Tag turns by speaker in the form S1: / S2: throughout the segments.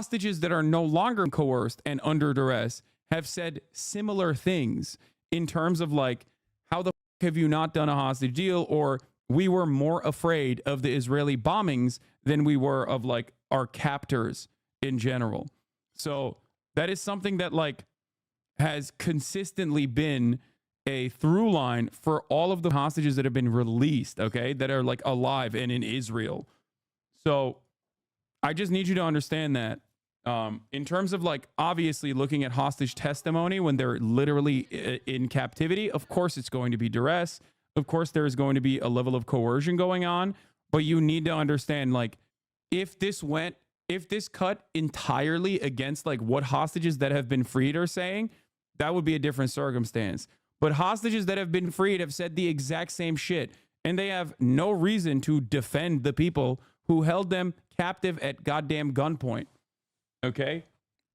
S1: hostages that are no longer coerced and under duress have said similar things in terms of like, how the f have you not done a hostage deal? Or we were more afraid of the Israeli bombings than we were of like our captors in general. So that is something that like has consistently been a through line for all of the hostages that have been released, okay, that are like alive and in Israel. So I just need you to understand that in terms of like obviously looking at hostage testimony when they're literally in captivity, of course it's going to be duress. Of course there is going to be a level of coercion going on, but you need to understand like if this cut entirely against like what hostages that have been freed are saying, that would be a different circumstance. But hostages that have been freed have said the exact same shit, and they have no reason to defend the people who held them captive at goddamn gunpoint. Okay?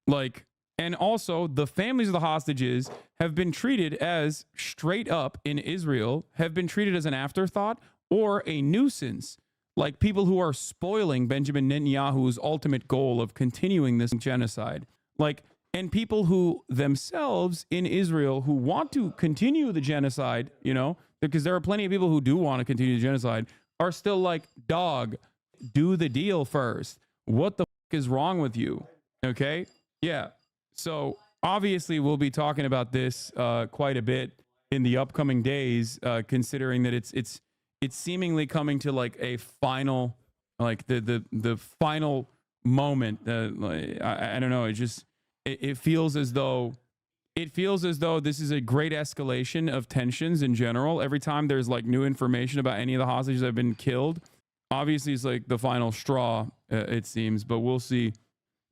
S1: Like, and also the families of the hostages have been treated as straight up in Israel, have been treated as an afterthought or a nuisance, like people who are spoiling Benjamin Netanyahu's ultimate goal of continuing this genocide. Like, and people who themselves in Israel who want to continue the genocide, you know, because there are plenty of people who do want to continue the genocide, are still like, dog, do the deal first. What the f is wrong with you? Okay? Yeah. So obviously we'll be talking about this quite a bit in the upcoming days, considering that it's seemingly coming to like a final, like the final moment. I don't know. It feels as though this is a great escalation of tensions in general. Every time there's like new information about any of the hostages that have been killed, obviously it's like the final straw, it seems, but we'll see.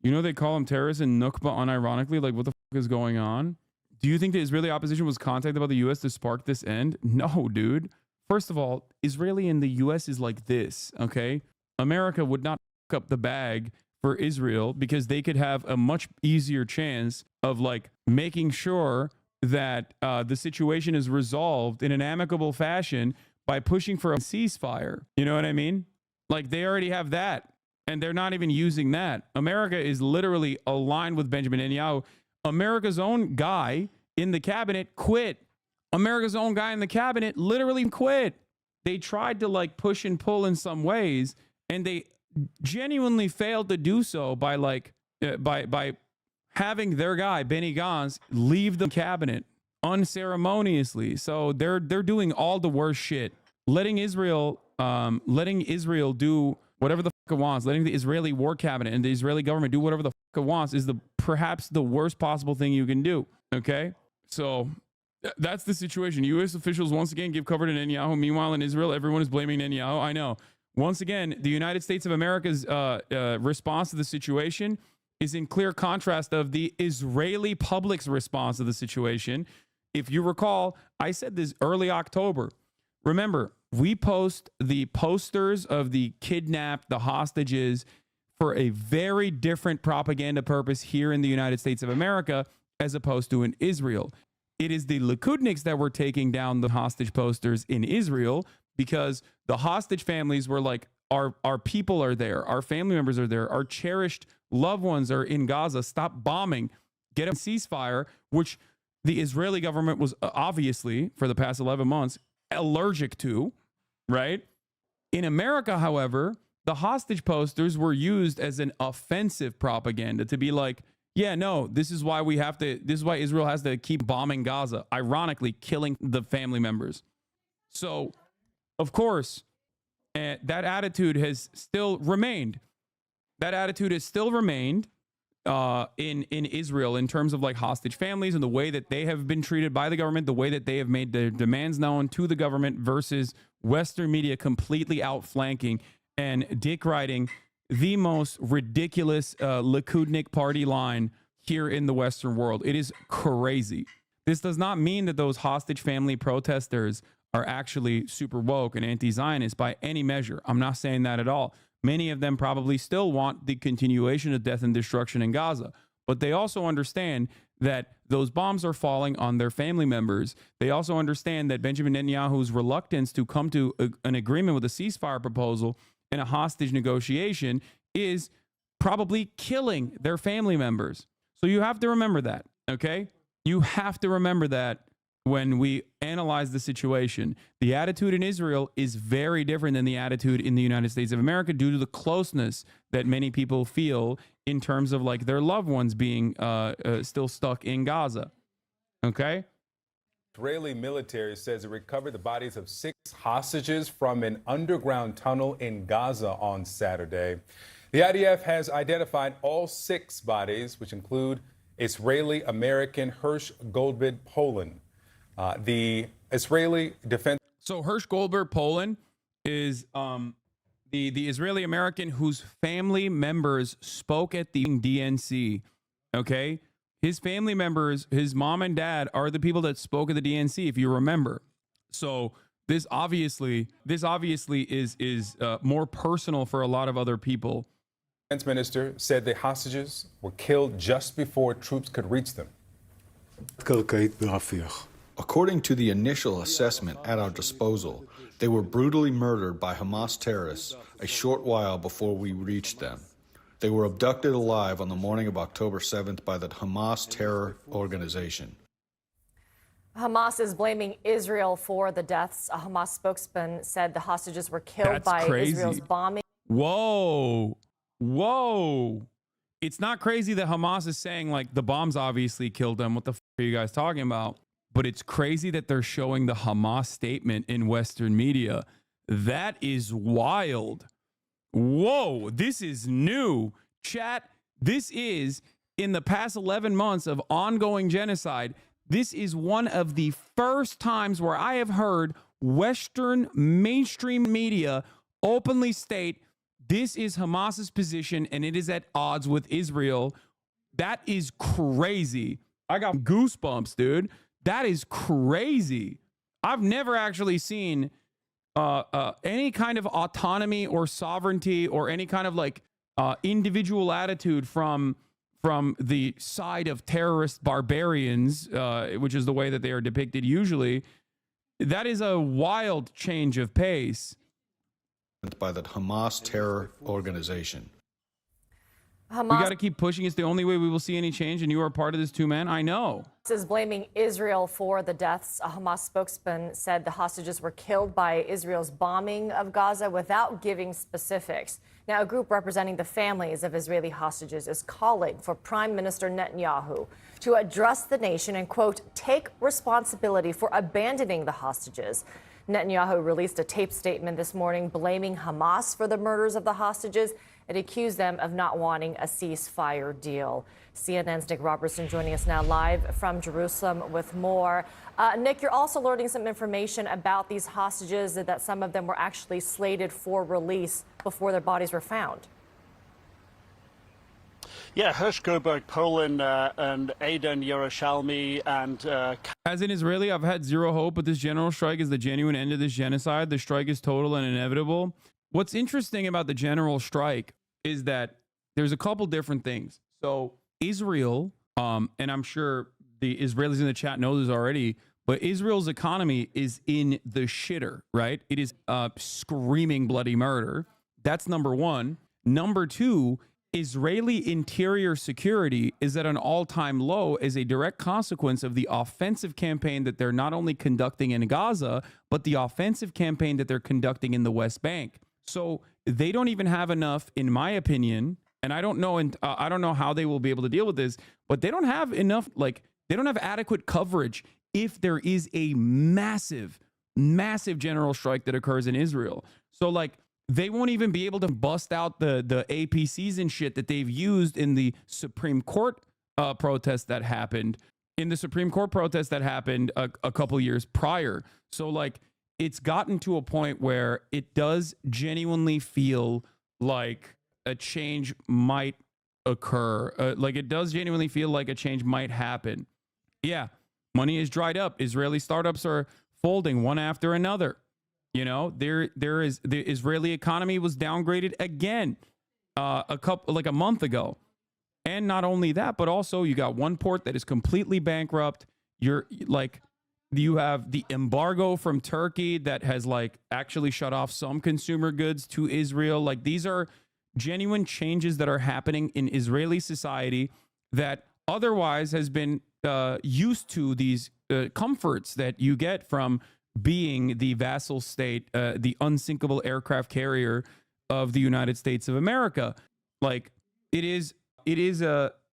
S1: You know, they call them terrorists in Nukba unironically. Like, what the fuck is going on? Do you think the Israeli opposition was contacted by the U.S. to spark this end? No, dude. First of all, Israeli and the U.S. is like this, okay? America would not fuck up the bag for Israel because they could have a much easier chance of like making sure that the situation is resolved in an amicable fashion by pushing for a ceasefire. You know what I mean? Like they already have that and they're not even using that. America is literally aligned with Benjamin Netanyahu. America's own guy in the cabinet quit. America's own guy in the cabinet literally quit. They tried to like push and pull in some ways and they genuinely failed to do so by like by having their guy Benny Gantz leave the cabinet unceremoniously. So they're doing all the worst shit, letting Israel do whatever the fuck it wants, letting the Israeli war cabinet and the Israeli government do whatever the fuck it wants is perhaps the worst possible thing you can do. Okay, so that's the situation. U.S. officials once again give cover to Netanyahu. Meanwhile, in Israel, everyone is blaming Netanyahu. I know. Once again, the United States of America's response to the situation is in clear contrast of the Israeli public's response to the situation. If you recall, I said this early October. Remember, we post the posters of the kidnapped, the hostages, for a very different propaganda purpose here in the United States of America as opposed to in Israel. It is the Likudniks that were taking down the hostage posters in Israel because the hostage families were like, our people are there, our family members are there, our cherished loved ones are in Gaza, stop bombing, get a ceasefire, which the Israeli government was obviously, for the past 11 months, allergic to, right? In America, however, the hostage posters were used as an offensive propaganda to be like, yeah, no, this is why Israel has to keep bombing Gaza, ironically killing the family members. So, of course, that attitude has still remained. That attitude has still remained in Israel in terms of like hostage families and the way that they have been treated by the government, the way that they have made their demands known to the government versus Western media completely outflanking and dick riding the most ridiculous Likudnik party line here in the Western world. It is crazy. This does not mean that those hostage family protesters are actually super woke and anti-Zionist by any measure. I'm not saying that at all. Many of them probably still want the continuation of death and destruction in Gaza, but they also understand that those bombs are falling on their family members. They also understand that Benjamin Netanyahu's reluctance to come to an agreement with a ceasefire proposal and a hostage negotiation is probably killing their family members. So you have to remember that, okay? You have to remember that when we analyze the situation. The attitude in Israel is very different than the attitude in the United States of America due to the closeness that many people feel in terms of like their loved ones being still stuck in Gaza. Okay?
S2: Israeli military says it recovered the bodies of 6 hostages from an underground tunnel in Gaza on Saturday. The IDF has identified all 6 bodies, which include Israeli-American Hirsch Goldberg Poland. The Israeli defense.
S1: So Hirsch Goldberg Poland is the Israeli-American whose family members spoke at the DNC. Okay? His family members, his mom and dad, are the people that spoke at the DNC, if you remember. So this obviously is more personal for a lot of other people.
S2: The defense minister said the hostages were killed just before troops could reach them.
S3: According to the initial assessment at our disposal, they were brutally murdered by Hamas terrorists a short while before we reached them. They were abducted alive on the morning of October 7th by the Hamas terror organization.
S4: Hamas is blaming Israel for the deaths. A Hamas spokesman said the hostages were killed
S1: That's
S4: by
S1: crazy.
S4: Israel's bombing.
S1: Whoa. It's not crazy that Hamas is saying, like, the bombs obviously killed them. What the f are you guys talking about? But it's crazy that they're showing the Hamas statement in Western media. That is wild. Whoa, this is new. Chat, this is, in the past 11 months of ongoing genocide, this is one of the first times where I have heard Western mainstream media openly state this is Hamas's position and it is at odds with Israel. That is crazy. I got goosebumps, dude. That is crazy. I've never actually seen any kind of autonomy or sovereignty or any kind of like individual attitude from the side of terrorist barbarians, which is the way that they are depicted usually. That is a wild change of pace.
S3: By the Hamas terror organization.
S1: We got to keep pushing. It's the only way we will see any change, and you are part of this too, man. I know.
S4: Is blaming Israel for the deaths. A Hamas spokesman said the hostages were killed by Israel's bombing of Gaza without giving specifics. Now, a group representing the families of Israeli hostages is calling for Prime Minister Netanyahu to address the nation and, quote, take responsibility for abandoning the hostages. Netanyahu released a taped statement this morning blaming Hamas for the murders of the hostages and accused them of not wanting a ceasefire deal. CNN's Nick Robertson joining us now live from Jerusalem with more. Nick, you're also learning some information about these hostages, that some of them were actually slated for release before their bodies were found.
S5: Yeah, Hirsch Goldberg Poland and Aidan Yerushalmi and...
S1: As an Israeli, I've had zero hope, but this general strike is the genuine end of this genocide. The strike is total and inevitable. What's interesting about the general strike is that there's a couple different things. So Israel, and I'm sure the Israelis in the chat know this already, but Israel's economy is in the shitter, right? It is screaming bloody murder. That's number one. Number two, Israeli interior security is at an all-time low as a direct consequence of the offensive campaign that they're not only conducting in Gaza, but the offensive campaign that they're conducting in the West Bank. So they don't even have enough, in my opinion, and I don't know how they will be able to deal with this, but they don't have enough, like, they don't have adequate coverage if there is a massive general strike that occurs in Israel. So, like, they won't even be able to bust out the APCs and shit that they've used in the Supreme Court protest that happened, a couple years prior. So, like, it's gotten to a point where it does genuinely feel like a change might occur. Like, it does genuinely feel like a change might happen. Yeah, money is dried up. Israeli startups are folding one after another. You know, there is the Israeli economy was downgraded again a month ago. And not only that, but also you got one port that is completely bankrupt. You have the embargo from Turkey that has like actually shut off some consumer goods to Israel. Like, these are genuine changes that are happening in Israeli society that otherwise has been used to these comforts that you get from being the vassal state, the unsinkable aircraft carrier of the United States of America. Like it is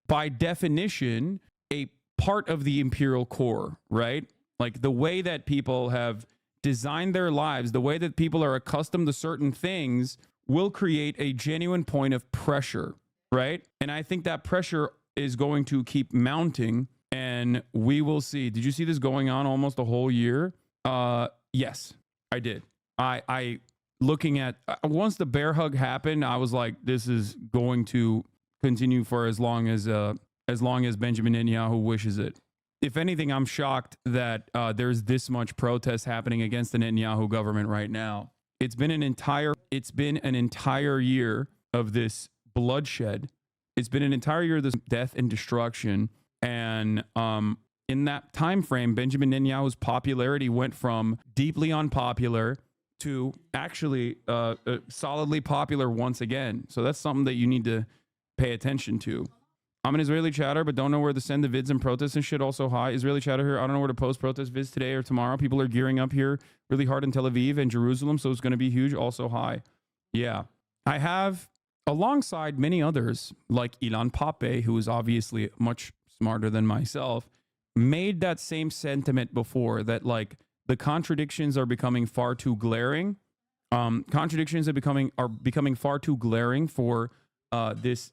S1: by definition a part of the imperial core, right? Like the way that people have designed their lives, the way that people are accustomed to certain things will create a genuine point of pressure, right? And I think that pressure is going to keep mounting, and we will see. Did you see this going on almost a whole year? Yes, I did. I looking at once the bear hug happened, I was like, this is going to continue for as long as Benjamin Netanyahu wishes it. If anything, I'm shocked that there's this much protest happening against the Netanyahu government right now. It's been an entire year of this bloodshed. It's been an entire year of this death and destruction. And in that time frame, Benjamin Netanyahu's popularity went from deeply unpopular to actually solidly popular once again. So that's something that you need to pay attention to. I'm an Israeli chatter, but don't know where to send the vids and protests and shit. Also, hi, Israeli chatter here. I don't know where to post protest vids today or tomorrow. People are gearing up here really hard in Tel Aviv and Jerusalem, so it's going to be huge. Also, hi. Yeah. I have, alongside many others, like Ilan Pape, who is obviously much smarter than myself, made that same sentiment before, that like the contradictions are becoming far too glaring. Contradictions are becoming far too glaring for this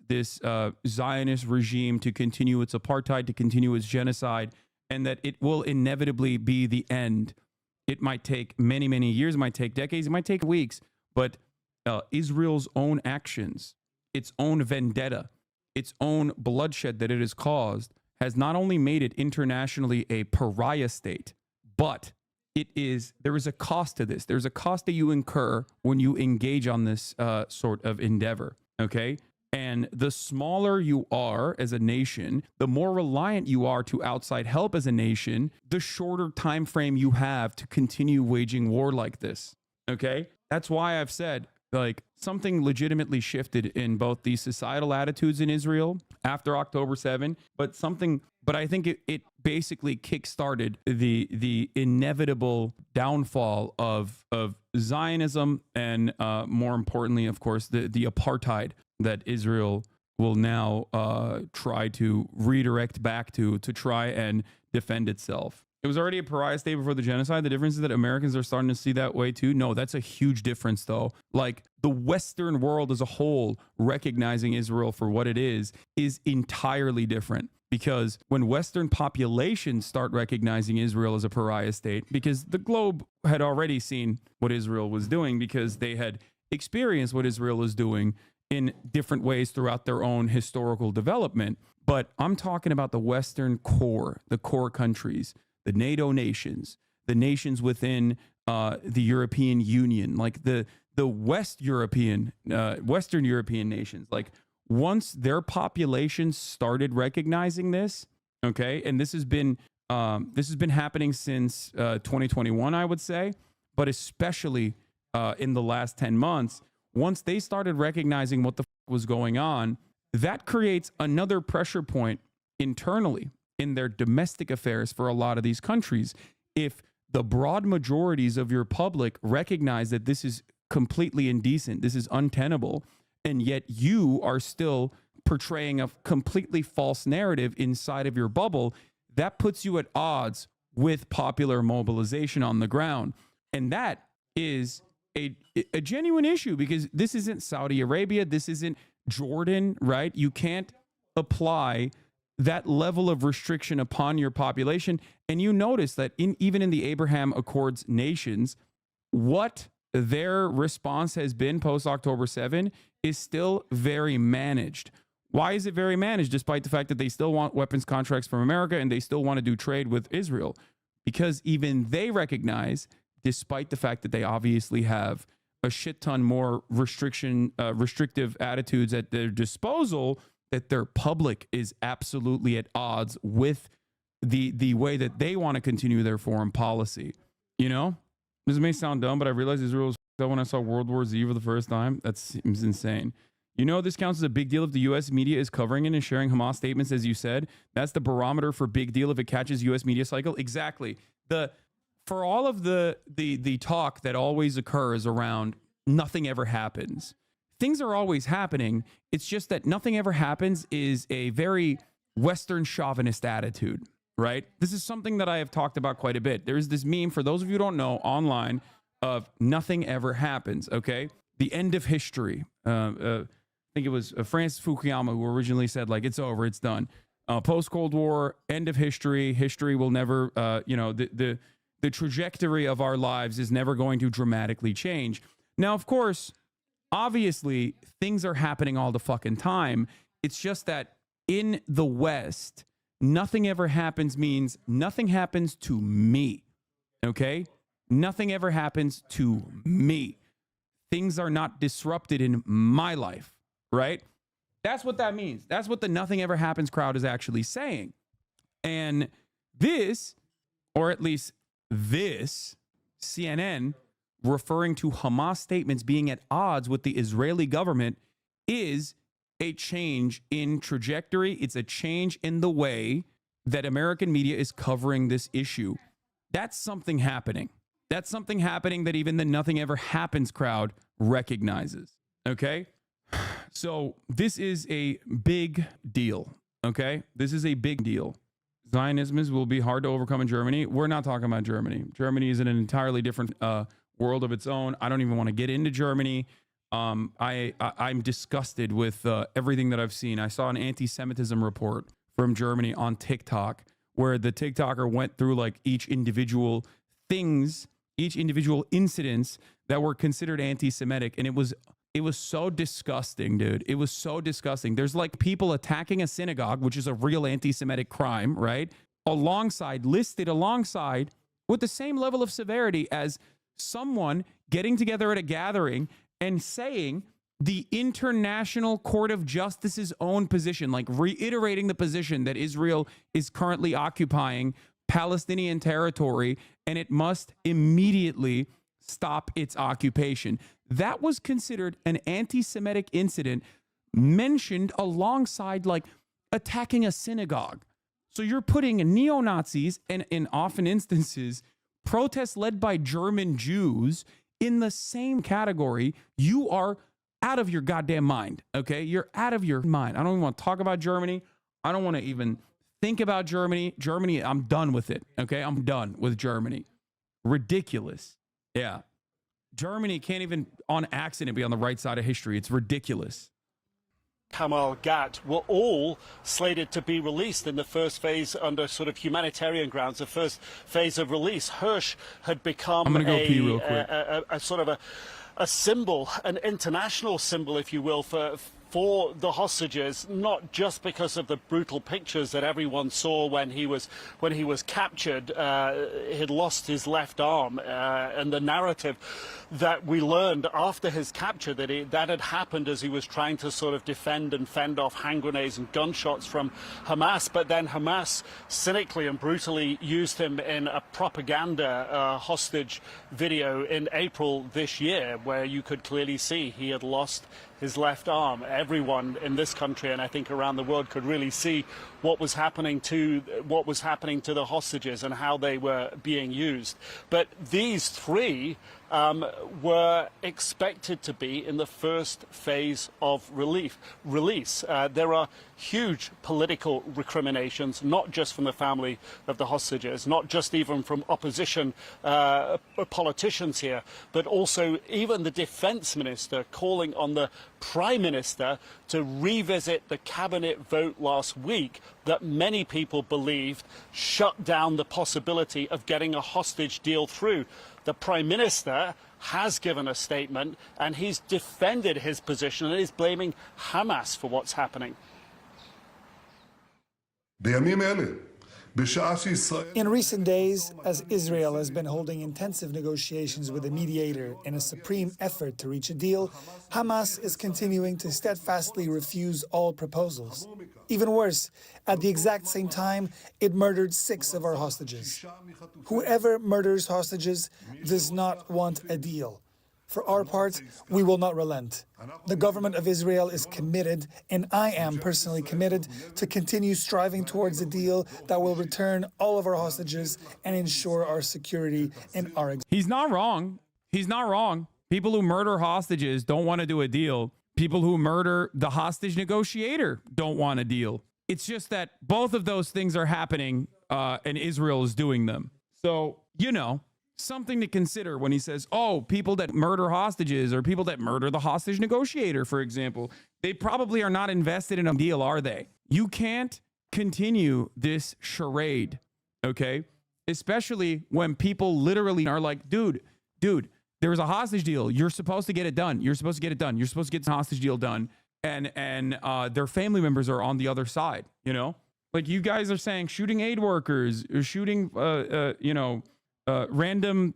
S1: Zionist regime to continue its apartheid, to continue its genocide, and that it will inevitably be the end. It might take many, many years, it might take decades, it might take weeks, but Israel's own actions, its own vendetta, its own bloodshed that it has caused has not only made it internationally a pariah state, but there is a cost to this. There's a cost that you incur when you engage on this sort of endeavor. Okay. And the smaller you are as a nation, the more reliant you are to outside help as a nation, the shorter time frame you have to continue waging war like this. Okay. That's why I've said, like, something legitimately shifted in both the societal attitudes in Israel after October 7, but I think it basically kickstarted the inevitable downfall of Zionism and more importantly, of course, the apartheid that Israel will now try to redirect back to try and defend itself. It was already a pariah state before the genocide. The difference is that Americans are starting to see that way too. No, that's a huge difference though. Like the Western world as a whole recognizing Israel for what it is entirely different. Because when Western populations start recognizing Israel as a pariah state, because the globe had already seen what Israel was doing, because they had experienced what Israel is doing in different ways throughout their own historical development. But I'm talking about the Western core, the core countries, the NATO nations, the nations within the European Union, like the Western European nations. Like once their populations started recognizing this, okay, and this has been happening since 2021, I would say, but especially in the last 10 months, once they started recognizing what the was going on, that creates another pressure point internally in their domestic affairs for a lot of these countries. If the broad majorities of your public recognize that this is completely indecent, this is untenable, and yet you are still portraying a completely false narrative inside of your bubble, that puts you at odds with popular mobilization on the ground. And that is a genuine issue, because this isn't Saudi Arabia, this isn't Jordan, right? You can't apply that level of restriction upon your population. And you notice that even in the Abraham Accords nations, what their response has been post October 7 is still very managed. Why is it very managed, despite the fact that they still want weapons contracts from America and they still want to do trade with Israel? Because even they recognize, despite the fact that they obviously have a shit ton more restrictive attitudes at their disposal, that their public is absolutely at odds with the way that they want to continue their foreign policy. You know, this may sound dumb, but I realized Israel was when I saw World War Z for the first time. That seems insane. You know, this counts as a big deal if the U.S. media is covering it and sharing Hamas statements, as you said. That's the barometer for big deal if it catches U.S. media cycle. Exactly. For all of the talk that always occurs around nothing ever happens, things are always happening. It's just that nothing ever happens is a very Western chauvinist attitude, right? This is something that I have talked about quite a bit. There's this meme, for those of you who don't know, online of nothing ever happens, okay? The end of history. I think it was Francis Fukuyama who originally said, like, it's over, it's done. Post-Cold War, end of history. History will never, the trajectory of our lives is never going to dramatically change. Now, of course, obviously, things are happening all the fucking time. It's just that in the West, nothing ever happens means nothing happens to me, okay? Nothing ever happens to me. Things are not disrupted in my life, right? That's what that means. That's what the nothing ever happens crowd is actually saying. And this, or at least this, CNN, referring to Hamas statements being at odds with the Israeli government, is a change in trajectory. It's a change in the way that American media is covering this issue. That's something happening. That's something happening that even the nothing ever happens crowd recognizes. Okay? So this is a big deal. Okay? This is a big deal. Zionism will be hard to overcome in Germany. We're not talking about Germany. Germany is in an entirely different world of its own. I don't even want to get into Germany. I'm disgusted with everything that I've seen. I saw an anti-Semitism report from Germany on TikTok where the TikToker went through like each individual incidents that were considered anti-Semitic, and it was so disgusting, dude. It was so disgusting. There's like people attacking a synagogue, which is a real anti-Semitic crime, right? Listed alongside with the same level of severity as someone getting together at a gathering and saying the International Court of Justice's own position, like reiterating the position that Israel is currently occupying Palestinian territory and it must immediately stop its occupation. That was considered an anti-Semitic incident mentioned alongside like attacking a synagogue. So you're putting neo-Nazis and in often instances protests led by German Jews in the same category. You are out of your goddamn mind, okay? You're out of your mind. I don't even want to talk about Germany. I don't want to even think about Germany. Germany, I'm done with it, okay? I'm done with Germany. Ridiculous. Yeah. Germany can't even on accident be on the right side of history. It's ridiculous.
S5: Kamal Gat were all slated to be released in the first phase under sort of humanitarian grounds, the first phase of release. Hirsch had become a sort of a symbol, an international symbol, if you will, for the hostages, not just because of the brutal pictures that everyone saw when he was captured. He'd lost his left arm, and the narrative that we learned after his capture that had happened as he was trying to sort of defend and fend off hand grenades and gunshots from Hamas. But then Hamas cynically and brutally used him in a propaganda hostage video in April this year, where you could clearly see he had lost his left arm. Everyone in this country and I think around the world could really see what was happening to the hostages and how they were being used. But these three were expected to be in the first phase of release. There are huge political recriminations, not just from the family of the hostages, not just even from opposition politicians here, but also even the defense minister calling on the prime minister to revisit the cabinet vote last week that many people believed shut down the possibility of getting a hostage deal through. The prime minister has given a statement and he's defended his position and is blaming Hamas for what's happening.
S6: In recent days, as Israel has been holding intensive negotiations with a mediator in a supreme effort to reach a deal, Hamas is continuing to steadfastly refuse all proposals. Even worse, at the exact same time, it murdered 6 of our hostages. Whoever murders hostages does not want a deal. For our part, we will not relent. The government of Israel is committed, and I am personally committed, to continue striving towards a deal that will return all of our hostages and ensure our security and our existence.
S1: He's not wrong. He's not wrong. People who murder hostages don't want to do a deal. People who murder the hostage negotiator don't want a deal. It's just that both of those things are happening, and Israel is doing them. So, you know, something to consider when he says, oh, people that murder hostages or people that murder the hostage negotiator, for example, they probably are not invested in a deal, are they? You can't continue this charade, okay? Especially when people literally are like, dude, there was a hostage deal. You're supposed to get it done. You're supposed to get it done. You're supposed to get the hostage deal done. And their family members are on the other side, you know? Like, you guys are saying shooting aid workers, or shooting, random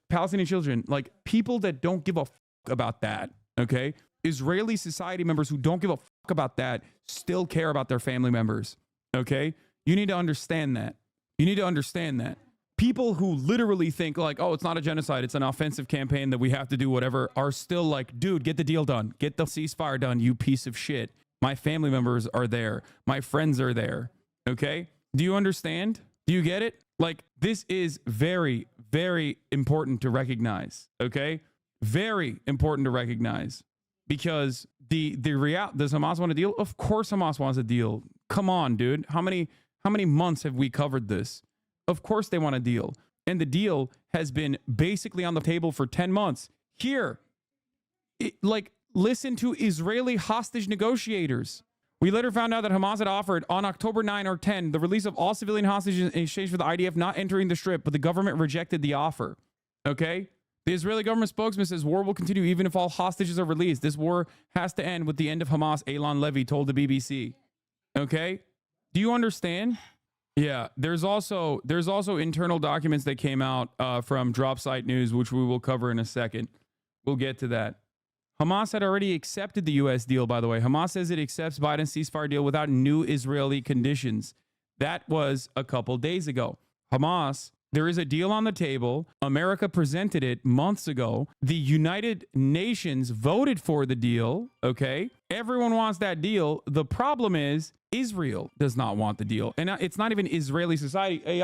S1: Palestinian children, like people that don't give a fuck about that, okay? Israeli society members who don't give a fuck about that still care about their family members, okay? You need to understand that. You need to understand that. People who literally think like, oh, it's not a genocide, it's an offensive campaign that we have to do whatever, are still like, dude, get the deal done. Get the ceasefire done, you piece of shit. My family members are there. My friends are there, okay? Do you understand? Do you get it? Like, this is very, very important to recognize, okay? Very important to recognize, because does Hamas want a deal? Of course Hamas wants a deal. Come on, dude. How many months have we covered this? Of course they want a deal. And the deal has been basically on the table for 10 months. Here, listen to Israeli hostage negotiators. We later found out that Hamas had offered on October 9 or 10 the release of all civilian hostages in exchange for the IDF not entering the Strip, but the government rejected the offer. Okay? The Israeli government spokesman says war will continue even if all hostages are released. This war has to end with the end of Hamas, Elan Levy told the BBC. Okay? Do you understand? Yeah, there's also internal documents that came out from Drop Site News, which we will cover in a second. We'll get to that. Hamas had already accepted the U.S. deal, by the way. Hamas says it accepts Biden's ceasefire deal without new Israeli conditions. That was a couple days ago. Hamas, there is a deal on the table. America presented it months ago. The United Nations voted for the deal, okay? Everyone wants that deal. The problem is Israel does not want the deal. And it's not even Israeli society. The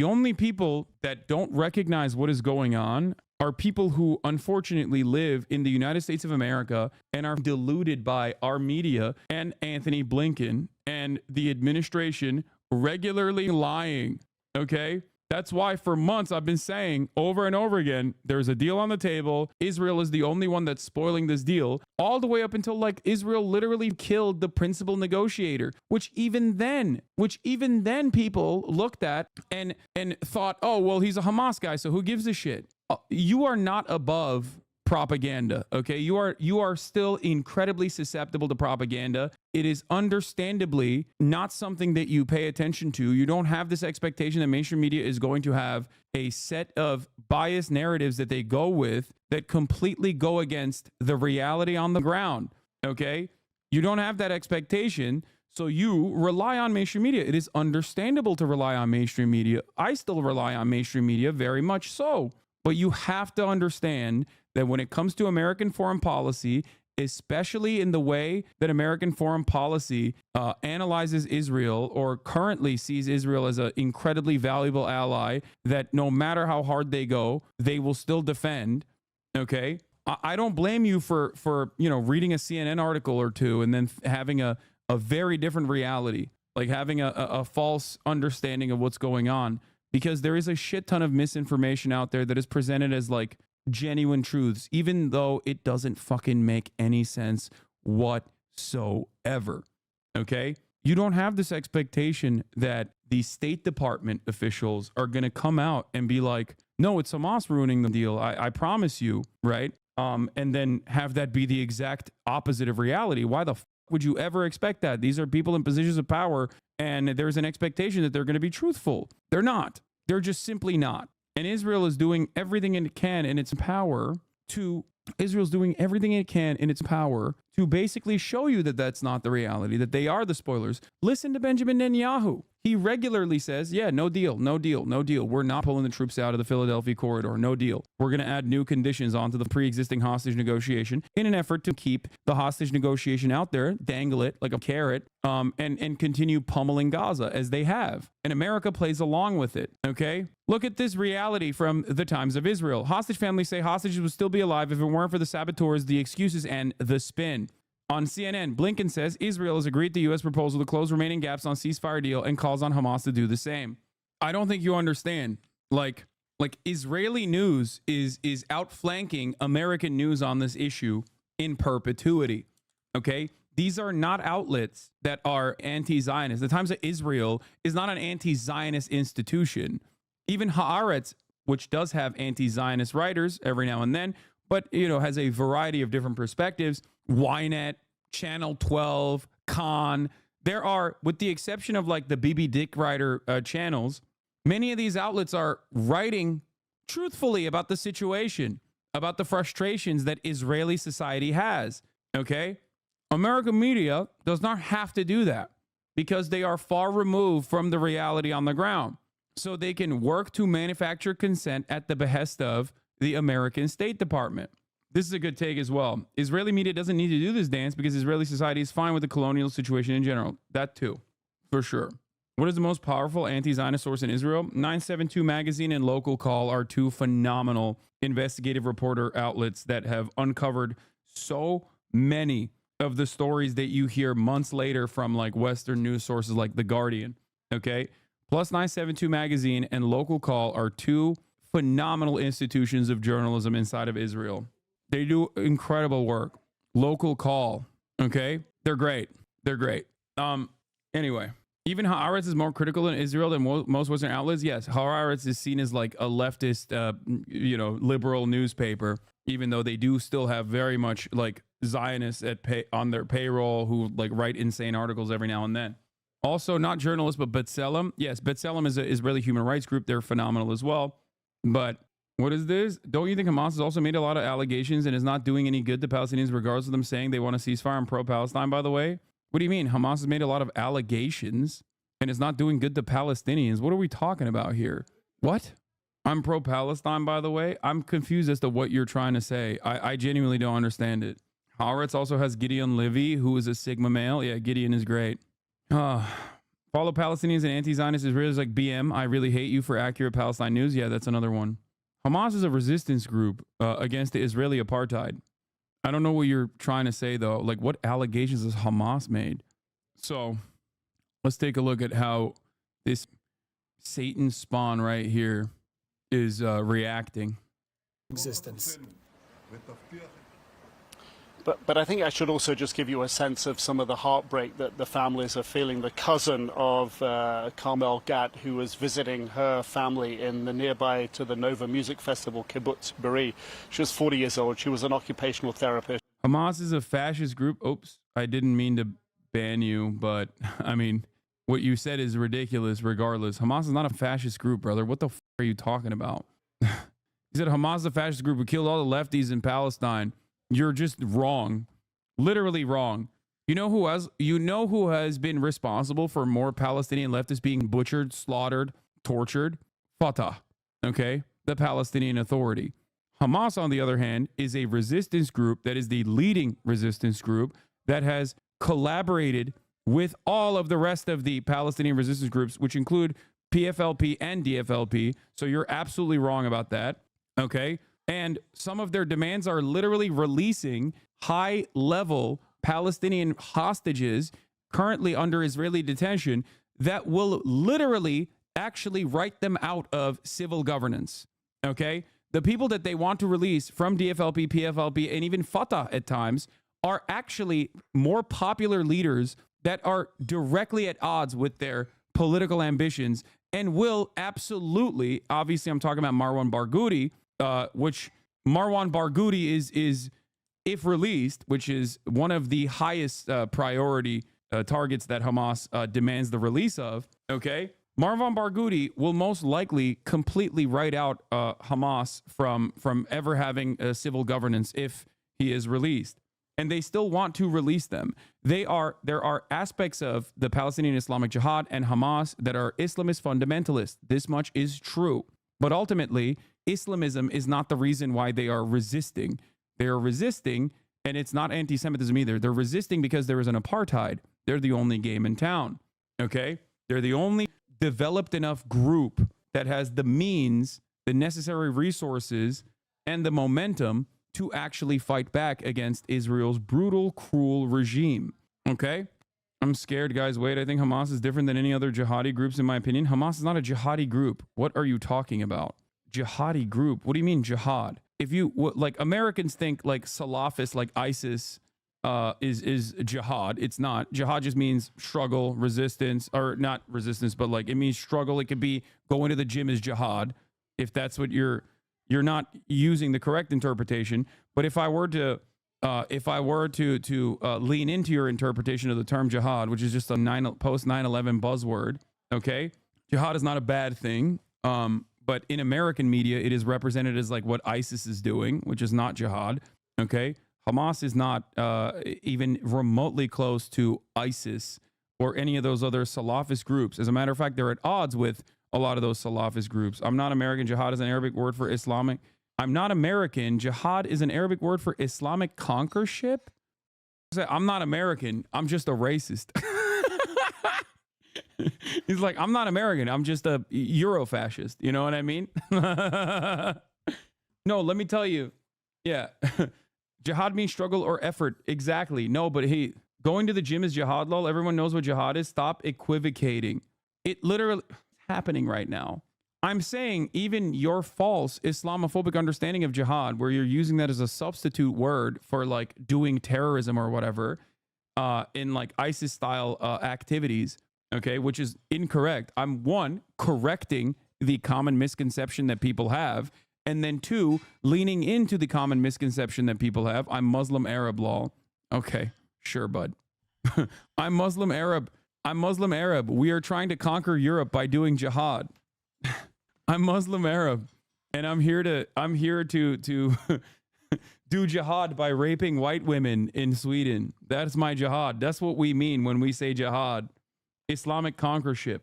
S1: only people that don't recognize what is going on are people who unfortunately live in the United States of America and are deluded by our media and Anthony Blinken and the administration regularly lying. Okay? That's why for months I've been saying over and over again, there's a deal on the table. Israel is the only one that's spoiling this deal, all the way up until like Israel literally killed the principal negotiator, which even then people looked at and thought, oh, well, he's a Hamas guy, so who gives a shit? You are not above propaganda, okay? You are still incredibly susceptible to propaganda. It is understandably not something that you pay attention to. You don't have this expectation that mainstream media is going to have a set of biased narratives that they go with that completely go against the reality on the ground, okay? You don't have that expectation, so you rely on mainstream media. It is understandable to rely on mainstream media. I still rely on mainstream media very much so. But you have to understand that when it comes to American foreign policy, especially in the way that American foreign policy analyzes Israel or currently sees Israel as an incredibly valuable ally that no matter how hard they go, they will still defend. Okay? I don't blame you for reading a CNN article or two and then having a very different reality, like having a false understanding of what's going on. Because there is a shit ton of misinformation out there that is presented as like genuine truths, even though it doesn't fucking make any sense whatsoever. Okay? You don't have this expectation that the State Department officials are going to come out and be like, no, it's Hamas ruining the deal. I promise you, right? And then have that be the exact opposite of reality. Why the would you ever expect that? These are people in positions of power, and there's an expectation that they're going to be truthful. They're not. They're just simply not. And Israel is doing everything it can in its power to basically show you that that's not the reality, that they are the spoilers. Listen to Benjamin Netanyahu. he regularly says, yeah, no deal, no deal, no deal. We're not pulling the troops out of the Philadelphia corridor. No deal. We're going to add new conditions onto the pre-existing hostage negotiation in an effort to keep the hostage negotiation out there, dangle it like a carrot, and continue pummeling Gaza as they have. And America plays along with it, okay? Look at this reality from the Times of Israel. Hostage families say hostages would still be alive if it weren't for the saboteurs, the excuses, and the spin. On CNN, Blinken says Israel has agreed to U.S. proposal to close remaining gaps on ceasefire deal and calls on Hamas to do the same. I don't think you understand. Like Israeli news is outflanking American news on this issue in perpetuity. Okay? These are not outlets that are anti-Zionist. The Times of Israel is not an anti-Zionist institution. Even Haaretz, which does have anti-Zionist writers every now and then, but has a variety of different perspectives. Ynet, Channel 12, Khan. There are, with the exception of like the BB Dick writer channels, many of these outlets are writing truthfully about the situation, about the frustrations that Israeli society has. Okay? American media does not have to do that because they are far removed from the reality on the ground. So they can work to manufacture consent at the behest of the American State Department. This is a good take as well. Israeli media doesn't need to do this dance because Israeli society is fine with the colonial situation in general. That too, for sure. What is the most powerful anti-Zionist source in Israel? 972 Magazine and Local Call are two phenomenal investigative reporter outlets that have uncovered so many of the stories that you hear months later from like Western news sources like The Guardian. Okay? Plus 972 Magazine and Local Call are two phenomenal institutions of journalism inside of Israel. They do incredible work. Local Call, okay? They're great. They're great. Anyway, even Haaretz is more critical in Israel than most Western outlets. Yes, Haaretz is seen as like a leftist, liberal newspaper, even though they do still have very much like Zionists on their payroll who like write insane articles every now and then. Also, not journalists, but B'Tselem. Yes, B'Tselem is an Israeli human rights group. They're phenomenal as well. But what is this? Don't you think Hamas has also made a lot of allegations and is not doing any good to Palestinians, regardless of them saying they want a ceasefire and pro-Palestine, by the way? What do you mean? Hamas has made a lot of allegations and is not doing good to Palestinians. What are we talking about here? What? I'm pro-Palestine, by the way. I'm confused as to what you're trying to say. I genuinely don't understand it. Haaretz also has Gideon Livy, who is a Sigma male. Yeah, Gideon is great. Follow Palestinians and anti-Zionist Israelis like BM. I really hate you for accurate Palestine news. Yeah, that's another one. Hamas is a resistance group against the Israeli apartheid. I don't know what you're trying to say, though. Like, what allegations has Hamas made? So let's take a look at how this Satan spawn right here is reacting.
S6: Existence.
S5: But I think I should also just give you a sense of some of the heartbreak that the families are feeling. The cousin of Carmel Gat, who was visiting her family in the nearby to the Nova Music Festival, Kibbutz Be'eri. She was 40 years old. She was an occupational therapist.
S1: Hamas is a fascist group. Oops, I didn't mean to ban you, but I mean, what you said is ridiculous regardless. Hamas is not a fascist group, brother. What the f are you talking about? He said Hamas is a fascist group who killed all the lefties in Palestine. You're just wrong. Literally wrong. You know who has been responsible for more Palestinian leftists being butchered, slaughtered, tortured? Fatah. Okay? The Palestinian Authority. Hamas, on the other hand, is a resistance group that is the leading resistance group that has collaborated with all of the rest of the Palestinian resistance groups, which include PFLP and DFLP. So you're absolutely wrong about that. Okay? And some of their demands are literally releasing high-level Palestinian hostages currently under Israeli detention that will literally actually write them out of civil governance. Okay? The people that they want to release from DFLP, PFLP, and even Fatah at times are actually more popular leaders that are directly at odds with their political ambitions and will absolutely, obviously I'm talking about Marwan Barghouti, which Marwan Barghouti is, if released, which is one of the highest priority targets that Hamas demands the release of, okay? Marwan Barghouti will most likely completely write out Hamas from ever having a civil governance if he is released. and they still want to release them. There are aspects of the Palestinian Islamic Jihad and Hamas that are Islamist fundamentalist. This much is true. But ultimately, Islamism is not the reason why they are resisting. They are resisting, and it's not anti-Semitism either. They're resisting because there is an apartheid. They're the only game in town, okay? They're the only developed enough group that has the means, the necessary resources, and the momentum to actually fight back against Israel's brutal, cruel regime, okay? I'm scared, guys. Wait, I think Hamas is different than any other jihadi groups, in my opinion. Hamas is not a jihadi group. What are you talking about? Jihadi group? What do you mean jihad? If you, like, Americans think, like, Salafist, like ISIS is jihad. It's not. Jihad just means struggle, resistance, or not resistance, but, like, it means struggle. It could be going to the gym is jihad, if that's what you're not using the correct interpretation. But if I were to lean into your interpretation of the term jihad, which is just a post 9/11 buzzword, okay, jihad is not a bad thing. But in American media, it is represented as like what ISIS is doing, which is not jihad. Okay, Hamas is not even remotely close to ISIS or any of those other Salafist groups. As a matter of fact, they're at odds with a lot of those Salafist groups. I'm not American. Jihad is an Arabic word for Islamic. I'm not American. Jihad is an Arabic word for Islamic conquerorship. I'm not American. I'm just a racist. He's like, I'm not American. I'm just a Euro-fascist. You know what I mean? No, let me tell you. Yeah. Jihad means struggle or effort. Exactly. No, but going to the gym is jihad, lol. Everyone knows what jihad is. Stop equivocating. It literally is happening right now. I'm saying even your false Islamophobic understanding of jihad, where you're using that as a substitute word for like doing terrorism or whatever, in like ISIS style activities, okay, which is incorrect. I'm one, correcting the common misconception that people have, and then two, leaning into the common misconception that people have. I'm Muslim Arab, lol. Okay, sure, bud. I'm Muslim Arab. I'm Muslim Arab. We are trying to conquer Europe by doing jihad. I'm Muslim Arab, and I'm here to do jihad by raping white women in Sweden. That's my jihad. That's what we mean when we say jihad. Islamic conquerorship.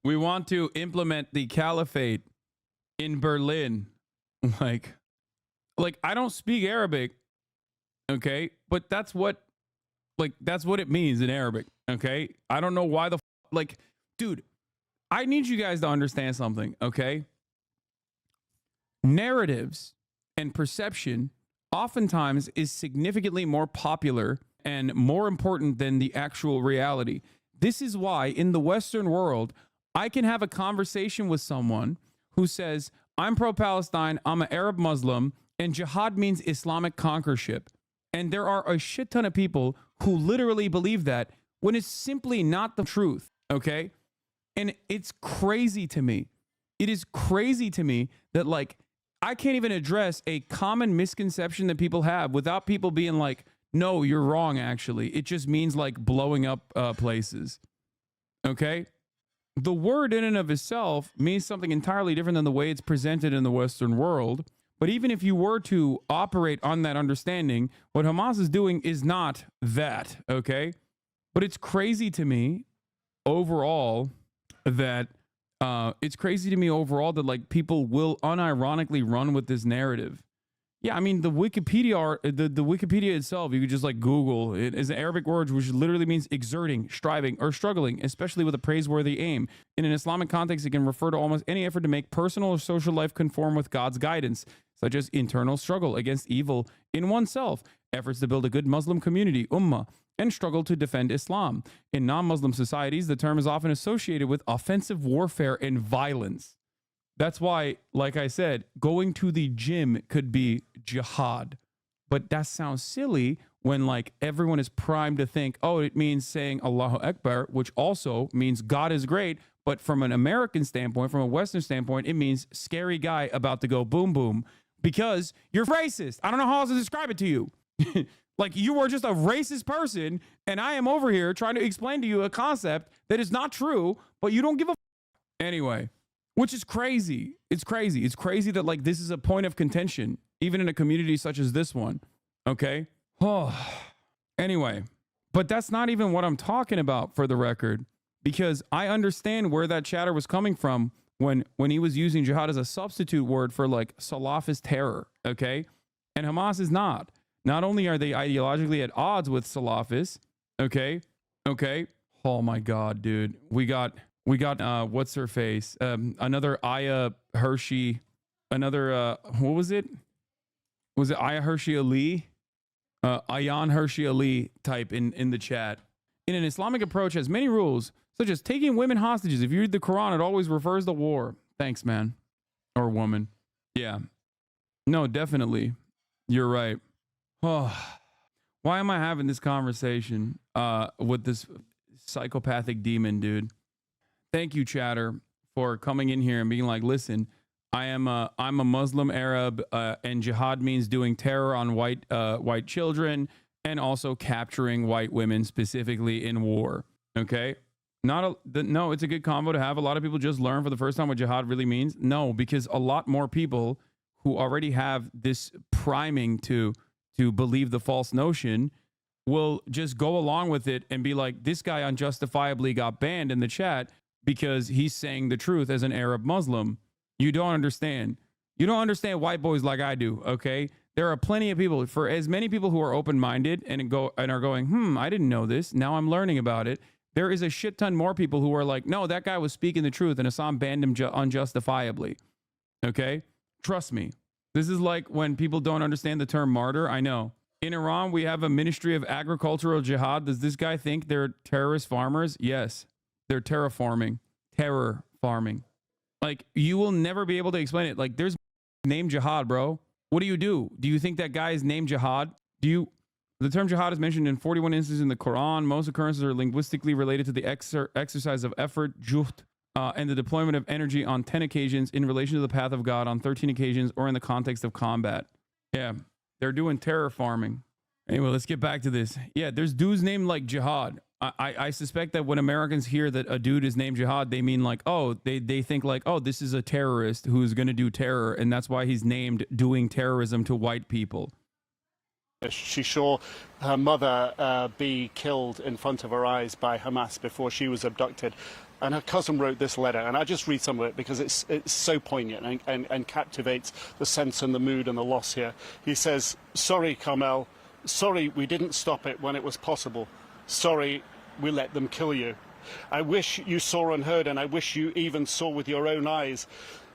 S1: We want to implement the caliphate in Berlin. Like I don't speak Arabic, okay? But that's what it means in Arabic, okay? I don't know why dude, I need you guys to understand something, okay? Narratives and perception oftentimes is significantly more popular and more important than the actual reality. This is why in the Western world, I can have a conversation with someone who says, I'm pro-Palestine, I'm an Arab Muslim, and jihad means Islamic conquerorship. And there are a shit ton of people who literally believe that when it's simply not the truth, okay? And it's crazy to me. It is crazy to me that like, I can't even address a common misconception that people have without people being like, no, you're wrong, actually. It just means like blowing up places. Okay? The word in and of itself means something entirely different than the way it's presented in the Western world. But even if you were to operate on that understanding, what Hamas is doing is not that, okay? But it's crazy to me overall that like people will unironically run with this narrative. Yeah, I mean the Wikipedia itself, you could just like Google it, is an Arabic word which literally means exerting, striving, or struggling, especially with a praiseworthy aim. In an Islamic context, it can refer to almost any effort to make personal or social life conform with God's guidance, such as internal struggle against evil in oneself, efforts to build a good Muslim community, ummah, and struggle to defend Islam. In non-Muslim societies, the term is often associated with offensive warfare and violence. That's why, like I said, going to the gym could be jihad. But that sounds silly when like everyone is primed to think, oh, it means saying Allahu Akbar, which also means God is great. But from an American standpoint, from a Western standpoint, it means scary guy about to go boom, boom, because you're racist. I don't know how else to describe it to you. Like you are just a racist person, and I am over here trying to explain to you a concept that is not true, but you don't give a anyway, which is crazy. It's crazy. It's crazy that like this is a point of contention, even in a community such as this one. Okay. Oh, anyway, but that's not even what I'm talking about, for the record, because I understand where that chatter was coming from when he was using jihad as a substitute word for like Salafist terror. Okay. And Hamas is not. Not only are they ideologically at odds with Salafists. Okay. Okay. Oh my God, dude. We got what's her face? Another Aya Hershey, another what was it? Was it Aya Hershey Ali? Ayan Hershey Ali type in the chat. In an Islamic approach has many rules, such as taking women hostages. If you read the Quran, it always refers to war. Thanks, man. Or woman. Yeah. No, definitely. You're right. Oh, why am I having this conversation with this psychopathic demon, dude? Thank you, chatter, for coming in here and being like, listen, I'm a Muslim Arab, and jihad means doing terror on white children and also capturing white women, specifically in war. Okay. No, it's a good combo to have. A lot of people just learn for the first time what jihad really means. No, because a lot more people who already have this priming to believe the false notion will just go along with it and be like, this guy unjustifiably got banned in the chat because he's saying the truth as an Arab Muslim. You don't understand. You don't understand white boys like I do. Okay. There are plenty of people, for as many people who are open-minded and are going, I didn't know this. Now I'm learning about it. There is a shit ton more people who are like, no, that guy was speaking the truth and Hassan banned him unjustifiably. Okay. Trust me. This is like when people don't understand the term martyr. I know. In Iran, we have a Ministry of Agricultural Jihad. Does this guy think they're terrorist farmers? Yes. They're terraforming. Terror farming. Like, you will never be able to explain it. Like, there's named jihad, bro. What do? Do you think that guy is named jihad? The term jihad is mentioned in 41 instances in the Quran. Most occurrences are linguistically related to the exercise of effort, juhd, and the deployment of energy on 10 occasions in relation to the path of God on 13 occasions or in the context of combat. Yeah, they're doing terror farming. Anyway, let's get back to this. Yeah, there's dudes named like jihad. I suspect that when Americans hear that a dude is named jihad, they mean like, oh, they think like, oh, this is a terrorist who's going to do terror. And that's why he's named doing terrorism to white people.
S5: She saw her mother be killed in front of her eyes by Hamas before she was abducted. And her cousin wrote this letter, and I just read some of it because it's so poignant and captivates the sense and the mood and the loss here. He says, sorry, Carmel. Sorry we didn't stop it when it was possible. Sorry we let them kill you. I wish you saw and heard, and I wish you even saw with your own eyes,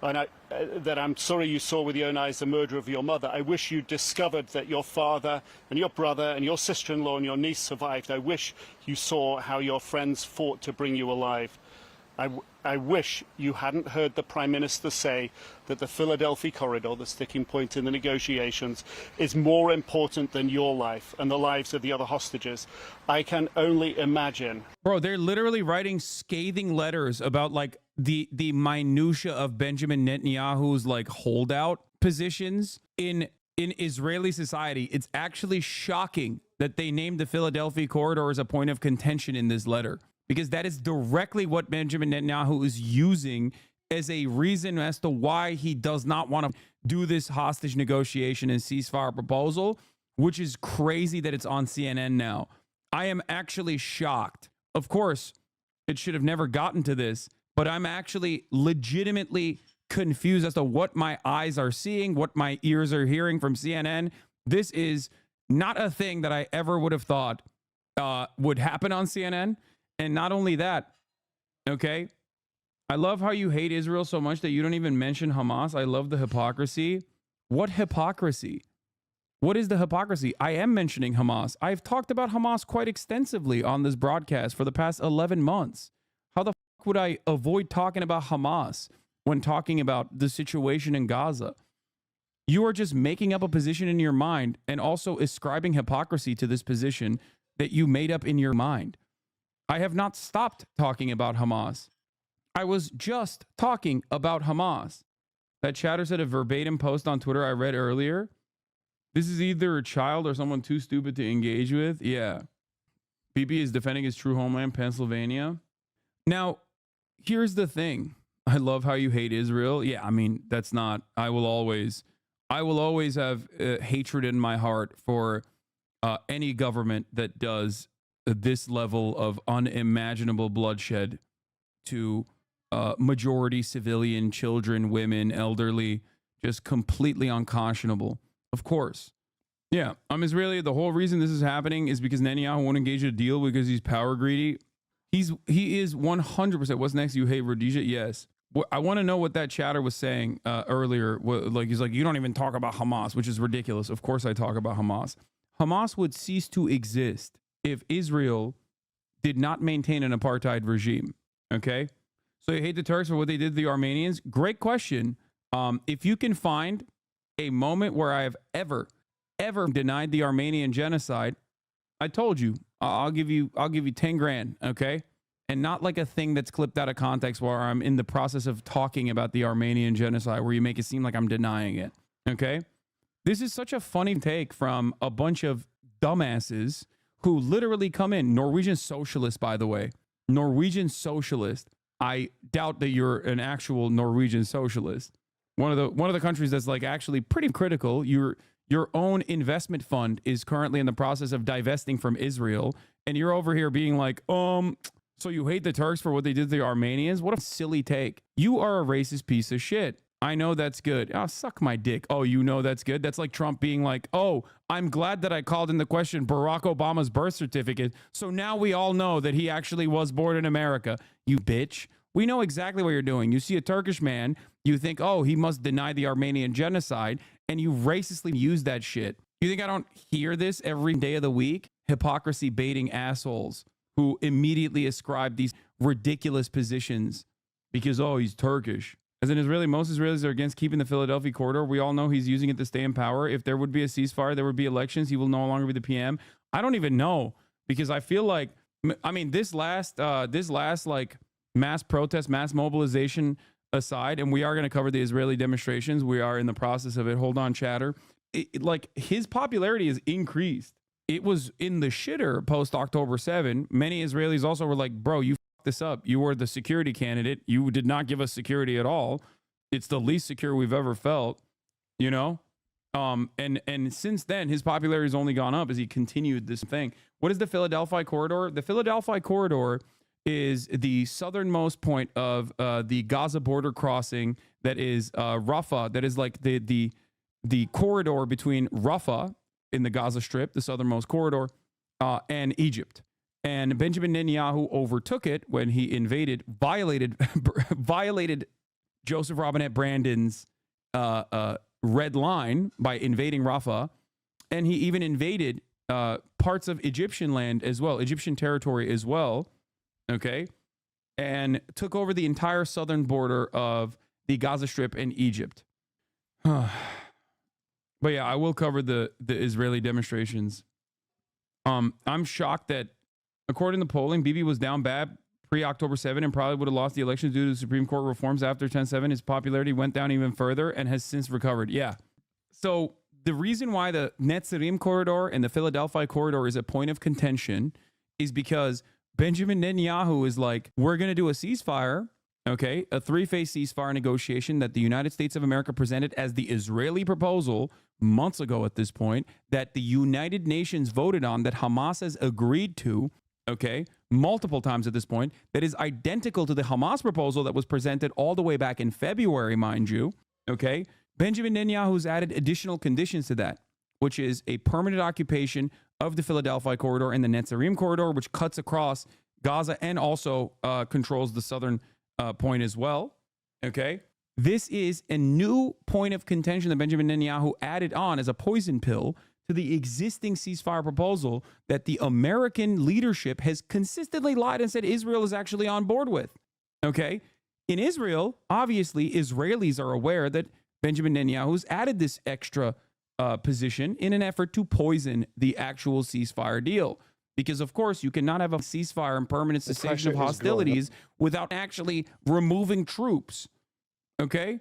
S5: and that I'm sorry you saw with your own eyes the murder of your mother. I wish you discovered that your father and your brother and your sister-in-law and your niece survived. I wish you saw how your friends fought to bring you alive. I wish you hadn't heard the Prime Minister say that the Philadelphia corridor, the sticking point in the negotiations, is more important than your life and the lives of the other hostages. I can only imagine.
S1: Bro, they're literally writing scathing letters about like the minutia of Benjamin Netanyahu's like holdout positions in Israeli society. It's actually shocking that they named the Philadelphia corridor as a point of contention in this letter, because that is directly what Benjamin Netanyahu is using as a reason as to why he does not want to do this hostage negotiation and ceasefire proposal, which is crazy that it's on CNN now. I am actually shocked. Of course, it should have never gotten to this, but I'm actually legitimately confused as to what my eyes are seeing, what my ears are hearing from CNN. This is not a thing that I ever would have thought would happen on CNN. And not only that, okay, I love how you hate Israel so much that you don't even mention Hamas. I love the hypocrisy. What hypocrisy? What is the hypocrisy? I am mentioning Hamas. I've talked about Hamas quite extensively on this broadcast for the past 11 months. How the fuck would I avoid talking about Hamas when talking about the situation in Gaza? You are just making up a position in your mind and also ascribing hypocrisy to this position that you made up in your mind. I have not stopped talking about Hamas. I was just talking about Hamas. That chatter said a verbatim post on Twitter I read earlier. This is either a child or someone too stupid to engage with. Yeah. PP is defending his true homeland, Pennsylvania. Now, here's the thing. I love how you hate Israel. Yeah, I mean, that's not, I will always have hatred in my heart for any government that does this level of unimaginable bloodshed to majority civilian, children, women, elderly, just completely unconscionable. Of course. Yeah, I'm Israeli. The whole reason this is happening is because Netanyahu won't engage in a deal because he's power greedy. He is 100%. What's next? You hate Rhodesia? Yes. I want to know what that chatter was saying earlier. He's like, you don't even talk about Hamas, which is ridiculous. Of course I talk about Hamas. Hamas would cease to exist if Israel did not maintain an apartheid regime. Okay? So you hate the Turks for what they did to the Armenians? Great question. If you can find a moment where I have ever denied the Armenian genocide, I told you, I'll give you 10 grand, okay? And not like a thing that's clipped out of context where I'm in the process of talking about the Armenian genocide where you make it seem like I'm denying it, okay? This is such a funny take from a bunch of dumbasses who literally come in. Norwegian socialist, by the way. Norwegian socialist. I doubt that you're an actual Norwegian socialist. One of the countries that's like actually pretty critical. Your own investment fund is currently in the process of divesting from Israel, and you're over here being like, so you hate the Turks for what they did to the Armenians? What a silly take. You are a racist piece of shit. I know that's good. Oh, suck my dick. Oh, you know that's good? That's like Trump being like, oh, I'm glad that I called into question Barack Obama's birth certificate, so now we all know that he actually was born in America. You bitch. We know exactly what you're doing. You see a Turkish man, you think, oh, he must deny the Armenian genocide, and you racistly use that shit. You think I don't hear this every day of the week? Hypocrisy baiting assholes who immediately ascribe these ridiculous positions because, oh, he's Turkish. As an Israeli, most Israelis are against keeping the Philadelphia corridor. We all know he's using it to stay in power. If there would be a ceasefire, there would be elections. He will no longer be the PM. I don't even know, because I feel like, I mean, this last like mass protest, mass mobilization aside, and we are going to cover the Israeli demonstrations. We are in the process of it. Hold on, chatter. Like, his popularity has increased. It was in the shitter post October 7. Many Israelis also were like, bro, you fucked this up. You were the security candidate. You did not give us security at all. It's the least secure we've ever felt, you know? And since then, his popularity has only gone up as he continued this thing. What is the Philadelphia corridor? The Philadelphia corridor is the southernmost point of the Gaza border crossing that is Rafah. That is like the corridor between Rafah in the Gaza Strip, the southernmost corridor, and Egypt. And Benjamin Netanyahu overtook it when he violated Joseph Robinette Brandon's red line by invading Rafah. And he even invaded parts of Egyptian land as well, Egyptian territory as well. Okay, and took over the entire southern border of the Gaza Strip and Egypt. But yeah, I will cover the Israeli demonstrations. I'm shocked that, according to polling, Bibi was down bad pre-October 7 and probably would have lost the election due to the Supreme Court reforms after 10/7. His popularity went down even further and has since recovered. Yeah. So the reason why the Netzarim corridor and the Philadelphia corridor is a point of contention is because Benjamin Netanyahu is like, we're going to do a ceasefire, okay, a three-phase ceasefire negotiation that the United States of America presented as the Israeli proposal months ago at this point, that the United Nations voted on, that Hamas has agreed to, okay, multiple times at this point, that is identical to the Hamas proposal that was presented all the way back in February, mind you, okay? Benjamin Netanyahu's added additional conditions to that, which is a permanent occupation of the Philadelphia corridor and the Netzarim corridor, which cuts across Gaza and also controls the southern point as well. Okay. This is a new point of contention that Benjamin Netanyahu added on as a poison pill to the existing ceasefire proposal that the American leadership has consistently lied and said Israel is actually on board with. Okay. In Israel, obviously, Israelis are aware that Benjamin Netanyahu's added this extra position in an effort to poison the actual ceasefire deal. Because, of course, you cannot have a ceasefire and permanent cessation of hostilities without actually removing troops. Okay?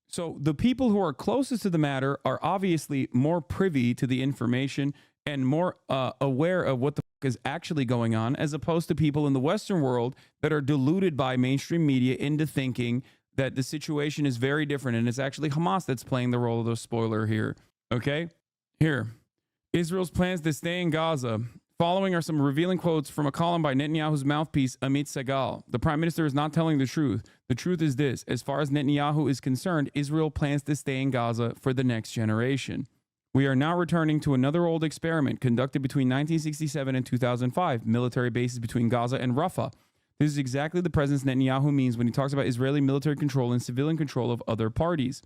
S1: So the people who are closest to the matter are obviously more privy to the information and more aware of what the fuck is actually going on, as opposed to people in the Western world that are deluded by mainstream media into thinking that the situation is very different and it's actually Hamas that's playing the role of the spoiler here. Okay? Here. Israel's plans to stay in Gaza. Following are some revealing quotes from a column by Netanyahu's mouthpiece, Amit Segal. The prime minister is not telling the truth. The truth is this: as far as Netanyahu is concerned, Israel plans to stay in Gaza for the next generation. We are now returning to another old experiment conducted between 1967 and 2005, military bases between Gaza and Rafah. This is exactly the presence Netanyahu means when he talks about Israeli military control and civilian control of other parties.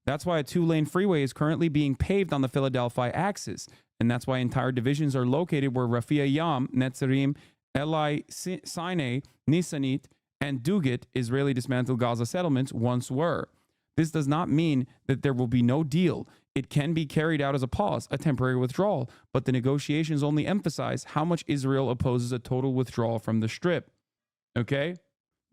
S1: That's why a two-lane freeway is currently being paved on the Philadelphia axis. And that's why entire divisions are located where Rafia Yam, Netzarim, Eli Sinai, Nisanit, and Dugat, Israeli dismantled Gaza settlements, once were. This does not mean that there will be no deal. It can be carried out as a pause, a temporary withdrawal, but the negotiations only emphasize how much Israel opposes a total withdrawal from the Strip. Okay?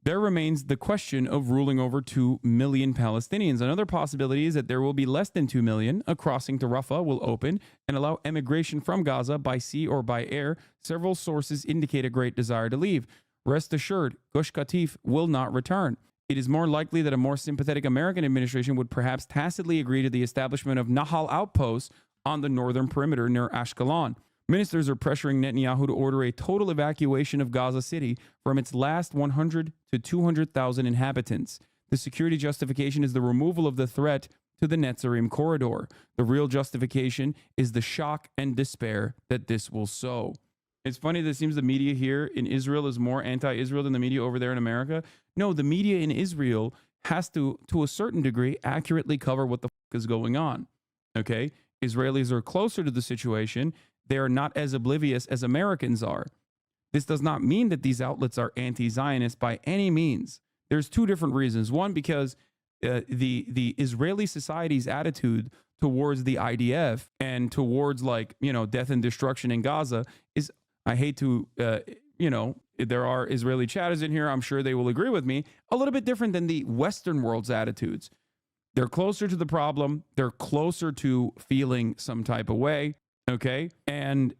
S1: There remains the question of ruling over 2 million Palestinians. Another possibility is that there will be less than 2 million. A crossing to Rafah will open and allow emigration from Gaza by sea or by air. Several sources indicate a great desire to leave. Rest assured, Gush Katif will not return. It is more likely that a more sympathetic American administration would perhaps tacitly agree to the establishment of Nahal outposts on the northern perimeter near Ashkelon. Ministers are pressuring Netanyahu to order a total evacuation of Gaza City from its last 100 to 200,000 inhabitants. The security justification is the removal of the threat to the Netzarim corridor. The real justification is the shock and despair that this will sow. It's funny that it seems the media here in Israel is more anti-Israel than the media over there in America. No, the media in Israel has to a certain degree, accurately cover what the f*** is going on. Okay? Israelis are closer to the situation. They are not as oblivious as Americans are. This does not mean that these outlets are anti-Zionist by any means. There's two different reasons. One, because the Israeli society's attitude towards the IDF and towards, like, death and destruction in Gaza is, I hate to, there are Israeli chatters in here, I'm sure they will agree with me, a little bit different than the Western world's attitudes. They're closer to the problem. They're closer to feeling some type of way. Okay. And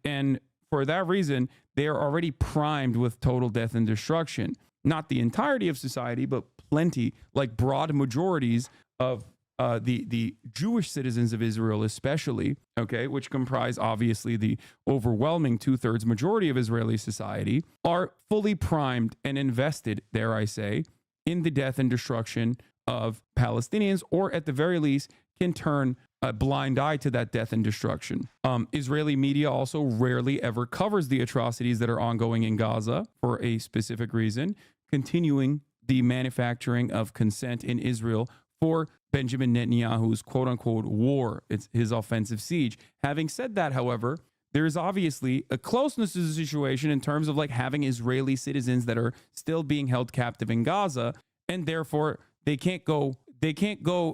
S1: for that reason, they are already primed with total death and destruction. Not the entirety of society, but plenty, like broad majorities of the Jewish citizens of Israel, especially, okay, which comprise obviously the overwhelming 2/3 majority of Israeli society, are fully primed and invested, dare I say, in the death and destruction of Palestinians, or at the very least can turn a blind eye to that death and destruction. Israeli media also rarely ever covers the atrocities that are ongoing in Gaza for a specific reason, continuing the manufacturing of consent in Israel for Benjamin Netanyahu's quote-unquote war. It's his offensive siege. Having said that, however, there is obviously a closeness to the situation in terms of like having Israeli citizens that are still being held captive in Gaza, and therefore they can't go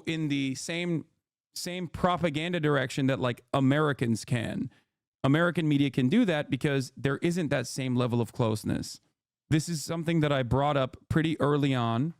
S1: in the same propaganda direction that like Americans can. American media can do that because there isn't that same level of closeness. This is something that I brought up pretty early on.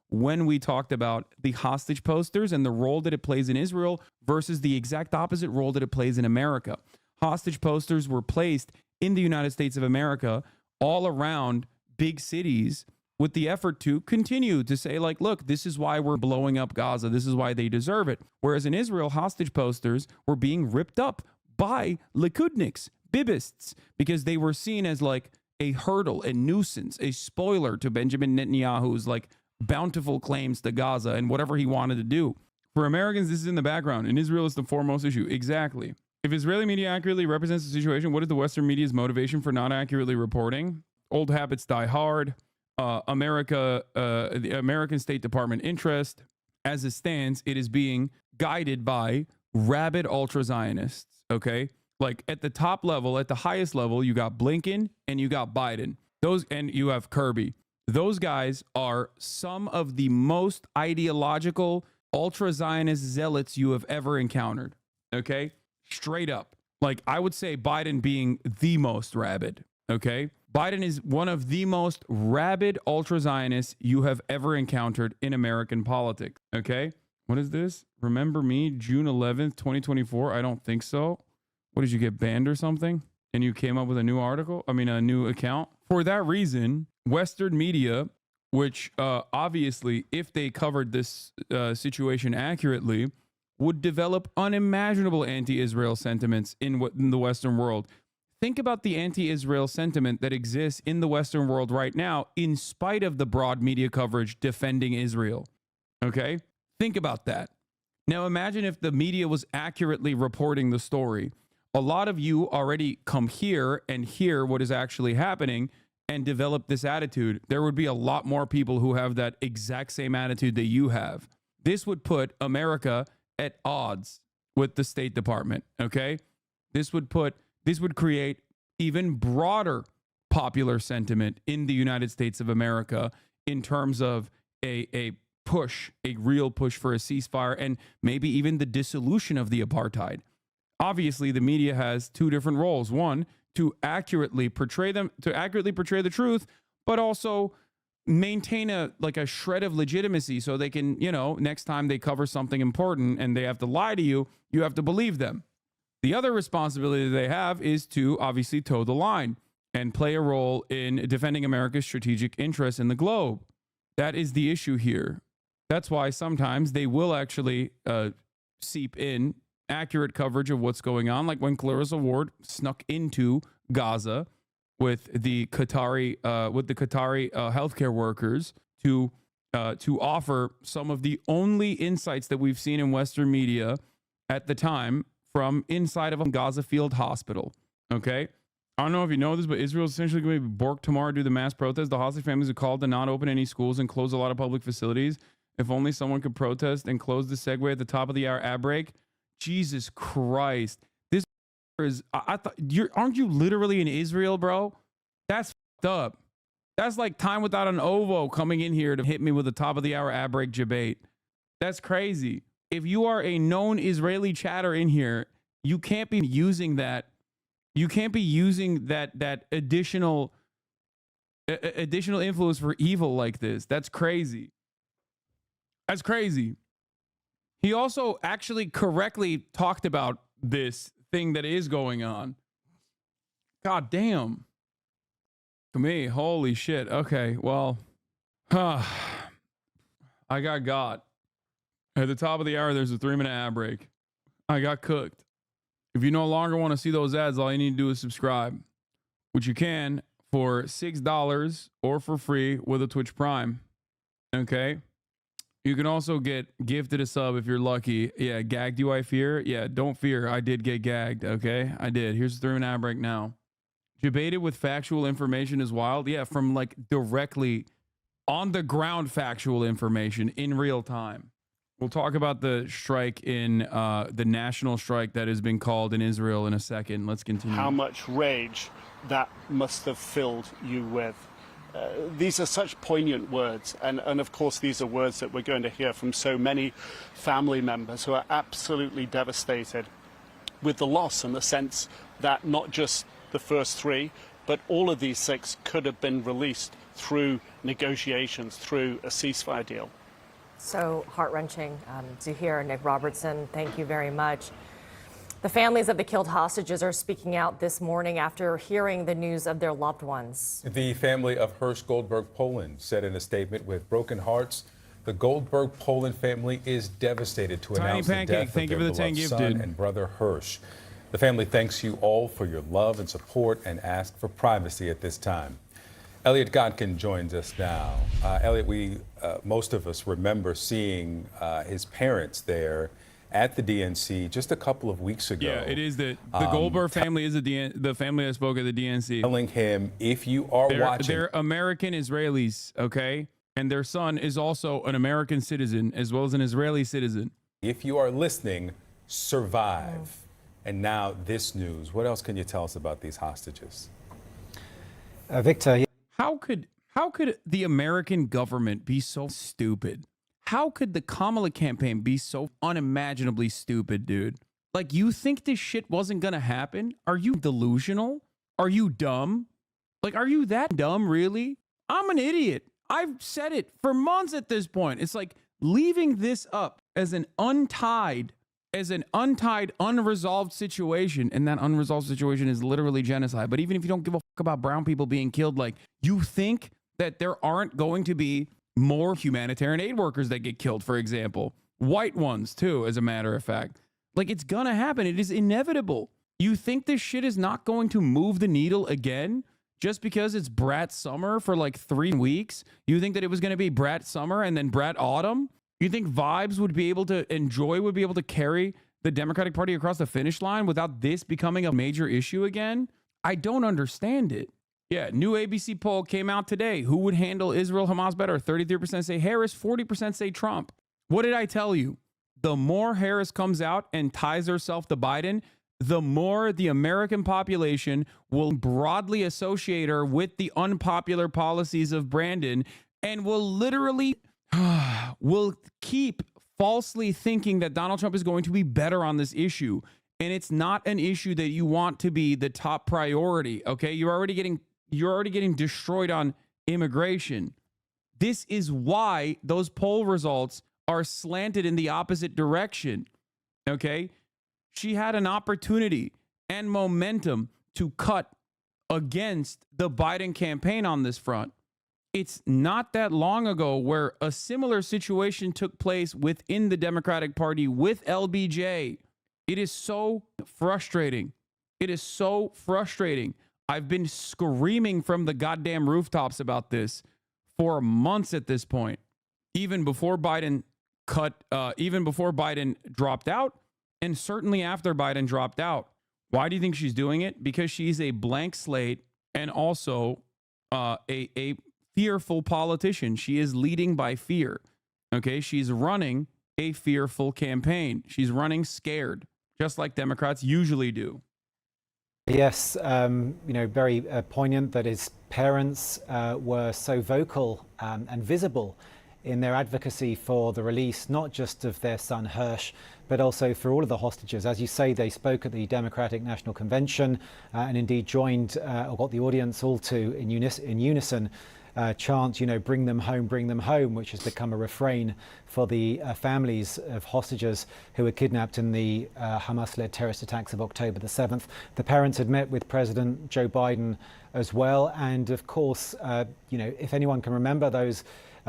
S1: When we talked about the hostage posters and the role that it plays in Israel versus the exact opposite role that it plays in America. Hostage posters were placed in the United States of America all around big cities with the effort to continue to say, like, look, this is why we're blowing up Gaza. This is why they deserve it. Whereas in Israel, hostage posters were being ripped up by Likudniks, Bibists, because they were seen as like a hurdle, a nuisance, a spoiler to Benjamin Netanyahu's like bountiful claims to Gaza and whatever he wanted to do. For Americans, this is in the background. In Israel, it's the foremost issue. Exactly. If Israeli media accurately represents the situation, what is the Western media's motivation for not accurately reporting? Old habits die hard. The American State Department interest, as it stands, it is being guided by rabid ultra-Zionists, okay? Like at the top level, at the highest level, you got Blinken and you got Biden. And you have Kirby. Those guys are some of the most ideological ultra-Zionist zealots you have ever encountered, okay? Straight up. Like I would say Biden being the most rabid, okay? Biden is one of the most rabid ultra-Zionists you have ever encountered in American politics, okay? What is this? Remember me, June 11th, 2024? I don't think so. What, did you get banned or something? And you came up with a new a new account? For that reason, Western media, which obviously, if they covered this situation accurately, would develop unimaginable anti-Israel sentiments in the Western world. Think about the anti-Israel sentiment that exists in the Western world right now, in spite of the broad media coverage defending Israel. Okay? Think about that. Now imagine if the media was accurately reporting the story. A lot of you already come here and hear what is actually happening and develop this attitude. There would be a lot more people who have that exact same attitude that you have. This would put America at odds with the State Department, okay? This would create even broader popular sentiment in the United States of America in terms of a real push for a ceasefire and maybe even the dissolution of the apartheid. Obviously, the media has two different roles. One, to accurately portray the truth, but also maintain a shred of legitimacy so they can, next time they cover something important and they have to lie to you, you have to believe them. The other responsibility they have is to obviously toe the line and play a role in defending America's strategic interests in the globe. That is the issue here. That's why sometimes they will actually seep in accurate coverage of what's going on, like when Clarissa Ward snuck into Gaza with the Qatari healthcare workers to offer some of the only insights that we've seen in Western media at the time from inside of a Gaza field hospital. Okay, I don't know if you know this, but Israel's essentially going to be borked tomorrow due to the mass protest. The hostage families are called to not open any schools and close a lot of public facilities. If only someone could protest and close the segue at the top of the hour ad break. Jesus Christ. This is, I thought, aren't you literally in Israel, bro? That's fucked up. That's like Time Without an Ovo coming in here to hit me with a top of the hour ad break debate. That's crazy. If you are a known Israeli chatter in here, you can't be using that. You can't be using that additional influence for evil like this. That's crazy. That's crazy. He also actually correctly talked about this thing that is going on. God damn. Me, holy shit. Okay, well, I got. At the top of the hour, there's a 3-minute ad break. I got cooked. If you no longer want to see those ads, all you need to do is subscribe, which you can for $6 or for free with a Twitch Prime. Okay? You can also get gifted a sub if you're lucky. Yeah, gagged you I fear? Yeah, don't fear. I did get gagged, okay? I did. Here's the 3-minute ad break now. Debated with factual information is wild. Yeah, from like directly on the ground factual information in real time. We'll talk about the strike in the national strike that has been called in Israel in a second. Let's continue.
S5: How much rage that must have filled you with. These are such poignant words. And of course, these are words that we're going to hear from so many family members who are absolutely devastated with the loss and the sense that not just the first 3, but all of these 6 could have been released through negotiations, through a ceasefire deal.
S4: So heart-wrenching to hear, Nick Robertson. Thank you very much. The families of the killed hostages are speaking out this morning after hearing the news of their loved ones.
S2: The family of Hirsch Goldberg Poland said in a statement, with broken hearts, the Goldberg Poland family is devastated to announce the death of their beloved son and brother Hirsch. The family thanks you all for your love and support and asks for privacy at this time. Elliot Godkin joins us now. Elliot, most of us remember seeing his parents there at the DNC just a couple of weeks ago.
S1: Yeah, it is the Goldberg family is the family that spoke at the DNC.
S2: Telling him, if you are watching.
S1: They're American Israelis, okay? And their son is also an American citizen as well as an Israeli citizen.
S2: If you are listening, survive. And now this news. What else can you tell us about these hostages?
S7: Victor.
S1: How could the American government be so stupid? How could the Kamala campaign be so unimaginably stupid, dude? Like, you think this shit wasn't gonna happen? Are you delusional? Are you dumb? Like, are you that dumb, really? I'm an idiot. I've said it for months at this point. It's like leaving this up as an untied, unresolved situation, and that unresolved situation is literally genocide. But even if you don't give a fuck about brown people being killed, like, you think that there aren't going to be more humanitarian aid workers that get killed, for example. white ones too, as a matter of fact. Like, it's gonna happen. It is inevitable. You think this shit is not going to move the needle again just because it's Brat Summer for like 3 weeks? You think that it was going to be Brat Summer and then Brat Autumn? You think vibes would be able to enjoy, would be able to carry the Democratic Party across the finish line without this becoming a major issue again? I don't understand it. Yeah, new ABC poll came out today. Who would handle Israel-Hamas better? 33% say Harris, 40% say Trump. What did I tell you? The more Harris comes out and ties herself to Biden, the more the American population will broadly associate her with the unpopular policies of Brandon and will literally will keep falsely thinking that Donald Trump is going to be better on this issue. And it's not an issue that you want to be the top priority. Okay, you're already getting destroyed on immigration. This is why those poll results are slanted in the opposite direction. Okay, she had an opportunity and momentum to cut against the Biden campaign on this front. It's not that long ago where a similar situation took place within the Democratic Party with LBJ. It is so frustrating. It is so frustrating. I've been screaming from the goddamn rooftops about this for months at this point, even before Biden dropped out, and certainly after Biden dropped out. Why do you think she's doing it? Because she's a blank slate and also a fearful politician. She is leading by fear. Okay, she's running a fearful campaign. She's running scared, just like Democrats usually do.
S7: Yes, very poignant that his parents were so vocal and visible in their advocacy for the release, not just of their son Hirsch, but also for all of the hostages. As you say, they spoke at the Democratic National Convention and indeed joined, or got the audience all to, in unison, chant, bring them home, which has become a refrain for the families of hostages who were kidnapped in the Hamas-led terrorist attacks of October the 7th. The parents had met with President Joe Biden as well. And of course, if anyone can remember those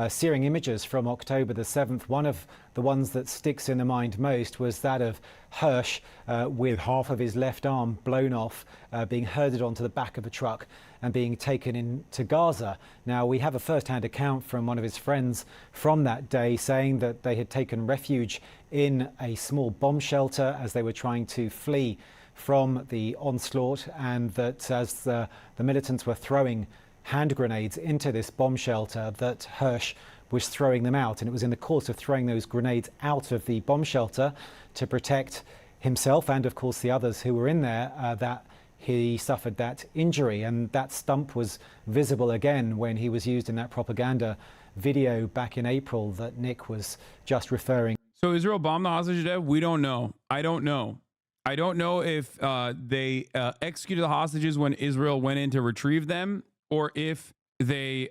S7: searing images from October the 7th, one of the ones that sticks in the mind most was that of Hirsch with half of his left arm blown off, being herded onto the back of a truck and being taken into Gaza. Now, we have a first-hand account from one of his friends from that day saying that they had taken refuge in a small bomb shelter as they were trying to flee from the onslaught, and that as the militants were throwing hand grenades into this bomb shelter, that Hirsch was throwing them out. And it was in the course of throwing those grenades out of the bomb shelter to protect himself and, of course, the others who were in there, that he suffered that injury. And that stump was visible again when he was used in that propaganda video back in April that Nick was just referring.
S1: So Israel bombed the hostage dev? We don't know. I don't know. I don't know if they executed the hostages when Israel went in to retrieve them, or if they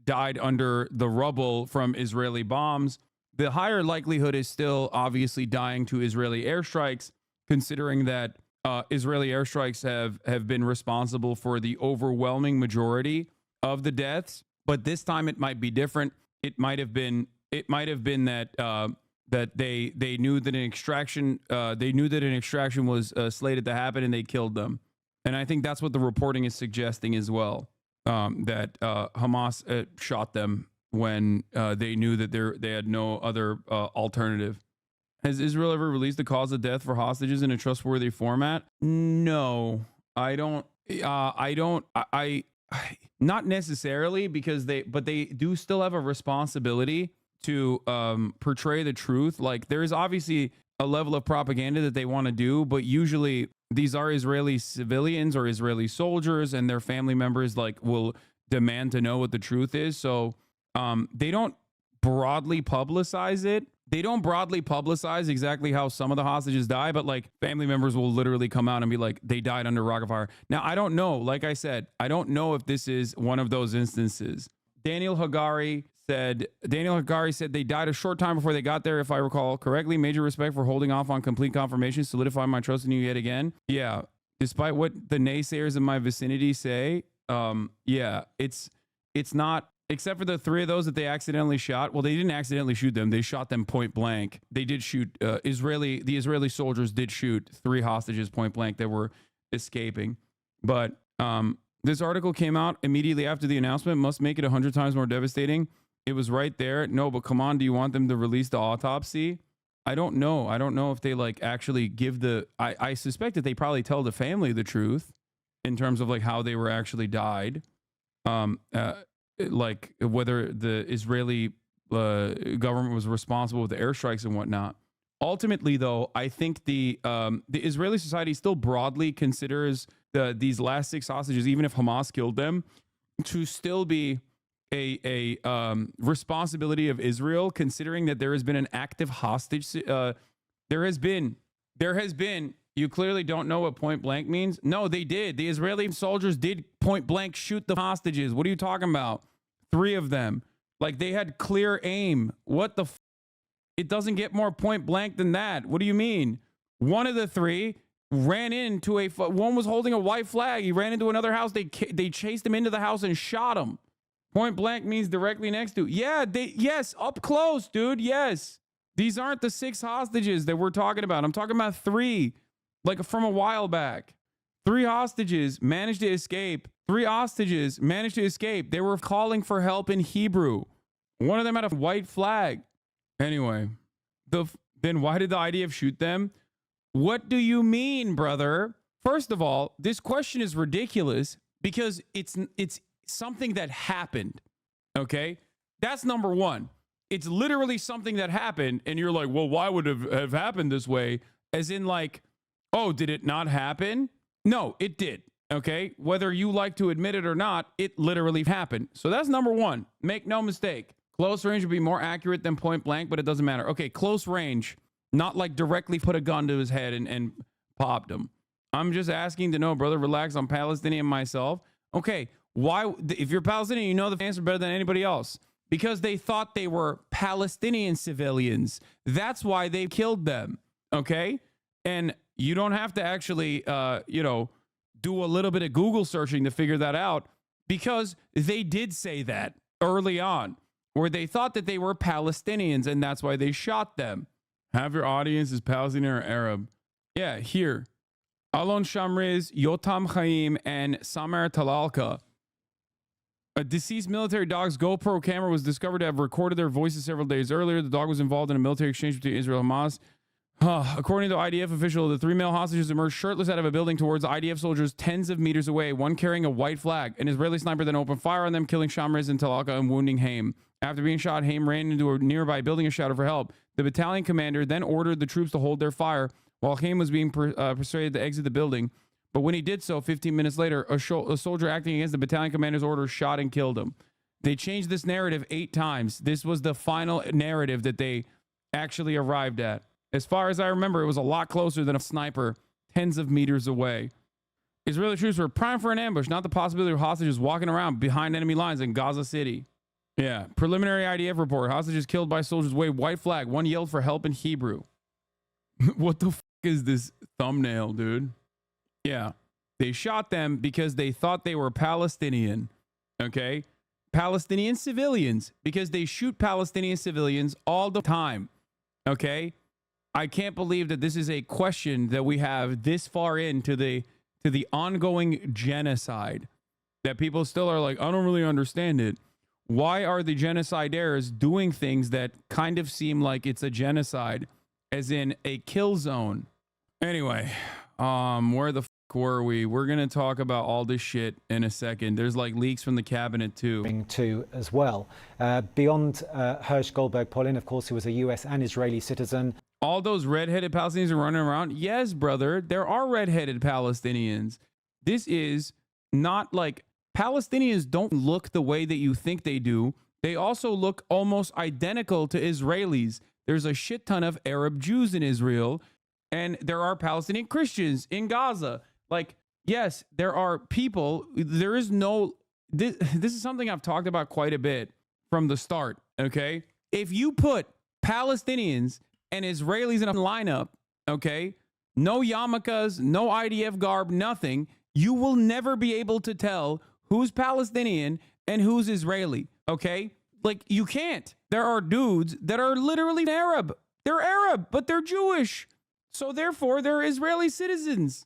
S1: died under the rubble from Israeli bombs. The higher likelihood is still obviously dying to Israeli airstrikes, considering that Israeli airstrikes have been responsible for the overwhelming majority of the deaths. But this time it might be different. It might have been that that they knew that an extraction was slated to happen and they killed them. And I think that's what the reporting is suggesting as well. That Hamas shot them when they knew that they had no other alternative. Has Israel ever released the cause of death for hostages in a trustworthy format? No, I don't. Not necessarily, because they do still have a responsibility to portray the truth. Like, there is obviously a level of propaganda that they want to do, but usually these are Israeli civilians or Israeli soldiers, and their family members will demand to know what the truth is. So they don't broadly publicize it. They don't broadly publicize exactly how some of the hostages die, but family members will literally come out and be like, they died under rocket fire. Now, I don't know. Like I said, I don't know if this is one of those instances. Daniel Hagari said they died a short time before they got there, if I recall correctly. Major respect for holding off on complete confirmation, solidifying my trust in you yet again. Yeah, despite what the naysayers in my vicinity say, yeah, it's not except for the 3 of those that they accidentally shot. Well, they didn't accidentally shoot them. They shot them point blank. They did shoot the Israeli soldiers did shoot 3 hostages point blank that were escaping. But this article came out immediately after the announcement. Must make it 100 times more devastating. It was right there. No, but come on. Do you want them to release the autopsy? I don't know. I don't know if they like actually give the, I suspect that they probably tell the family the truth in terms of like how they were actually died. Like whether the Israeli government was responsible with the airstrikes and whatnot. Ultimately, though, I think the Israeli society still broadly considers these last 6 hostages, even if Hamas killed them, to still be a responsibility of Israel, considering that there has been an active hostage. There has been. You clearly don't know what point blank means. No, they did. The Israeli soldiers did point blank shoot the hostages. What are you talking about? 3 of them. Like they had clear aim. What the? It doesn't get more point blank than that. What do you mean? One of the 3 ran into one was holding a white flag. He ran into another house. They chased him into the house and shot him. Point blank means directly next to. Yeah, yes, up close, dude. Yes. These aren't the 6 hostages that we're talking about. I'm talking about 3, like from a while back. 3 hostages managed to escape. 3 hostages managed to escape. They were calling for help in Hebrew. One of them had a white flag. Anyway, then why did the IDF shoot them? What do you mean, brother? First of all, this question is ridiculous because it's something that happened. Okay? That's number one. It's literally something that happened, and you're like, well, why would it have happened this way? As in, like, oh, did it not happen? No, it did. Okay? Whether you like to admit it or not, it literally happened. So that's number one. Make no mistake. Close range would be more accurate than point blank, but it doesn't matter. Okay, close range, not like directly put a gun to his head and popped him. I'm just asking to know, brother, relax. I'm Palestinian myself. Okay, why? If you're Palestinian, you know the answer better than anybody else. Because they thought they were Palestinian civilians. That's why they killed them. Okay? And you don't have to actually, do a little bit of Google searching to figure that out, because they did say that early on, where they thought that they were Palestinians, and that's why they shot them. Have your audience is Palestinian or Arab. Yeah, here. Alon Shamriz, Yotam Chaim, and Samer Talalka. A deceased military dog's GoPro camera was discovered to have recorded their voices several days earlier. The dog was involved in a military exchange between Israel and Hamas. According to IDF official, the 3 male hostages emerged shirtless out of a building towards IDF soldiers tens of meters away, one carrying a white flag. An Israeli sniper then opened fire on them, killing Shamriz and Talalka and wounding Haim. After being shot, Haim ran into a nearby building and shouted for help. The battalion commander then ordered the troops to hold their fire while Haim was being persuaded to exit the building. But when he did so, 15 minutes later, a soldier acting against the battalion commander's orders shot and killed him. They changed this narrative 8 times. This was the final narrative that they actually arrived at. As far as I remember, it was a lot closer than a sniper tens of meters away. Israeli troops were primed for an ambush, not the possibility of hostages walking around behind enemy lines in Gaza City. Yeah, preliminary IDF report. Hostages killed by soldiers waved white flag. One yelled for help in Hebrew. What the f*** is this thumbnail, dude? Yeah, they shot them because they thought they were Palestinian. Okay? Palestinian civilians, because they shoot Palestinian civilians all the time. Okay? I can't believe that this is a question that we have this far into the ongoing genocide, that people still are like, I don't really understand it. Why are the genocidaires doing things that kind of seem like it's a genocide, as in a kill zone? Anyway, where the f were we? We're going to talk about all this shit in a second. There's like leaks from the cabinet too.
S7: As well. Beyond Hersh Goldberg Polin, of course, who was a US and Israeli citizen.
S1: All those redheaded Palestinians are running around. Yes, brother, there are redheaded Palestinians. This is not like Palestinians don't look the way that you think they do. They also look almost identical to Israelis. There's a shit ton of Arab Jews in Israel, and there are Palestinian Christians in Gaza. Like, yes, there are people. There is no, this is something I've talked about quite a bit from the start, okay? If you put Palestinians and Israelis in a lineup, okay, no yarmulkes, no IDF garb, nothing, you will never be able to tell who's Palestinian and who's Israeli, okay? Like, you can't. There are dudes that are literally Arab. They're Arab, but they're Jewish. So therefore, they're Israeli citizens.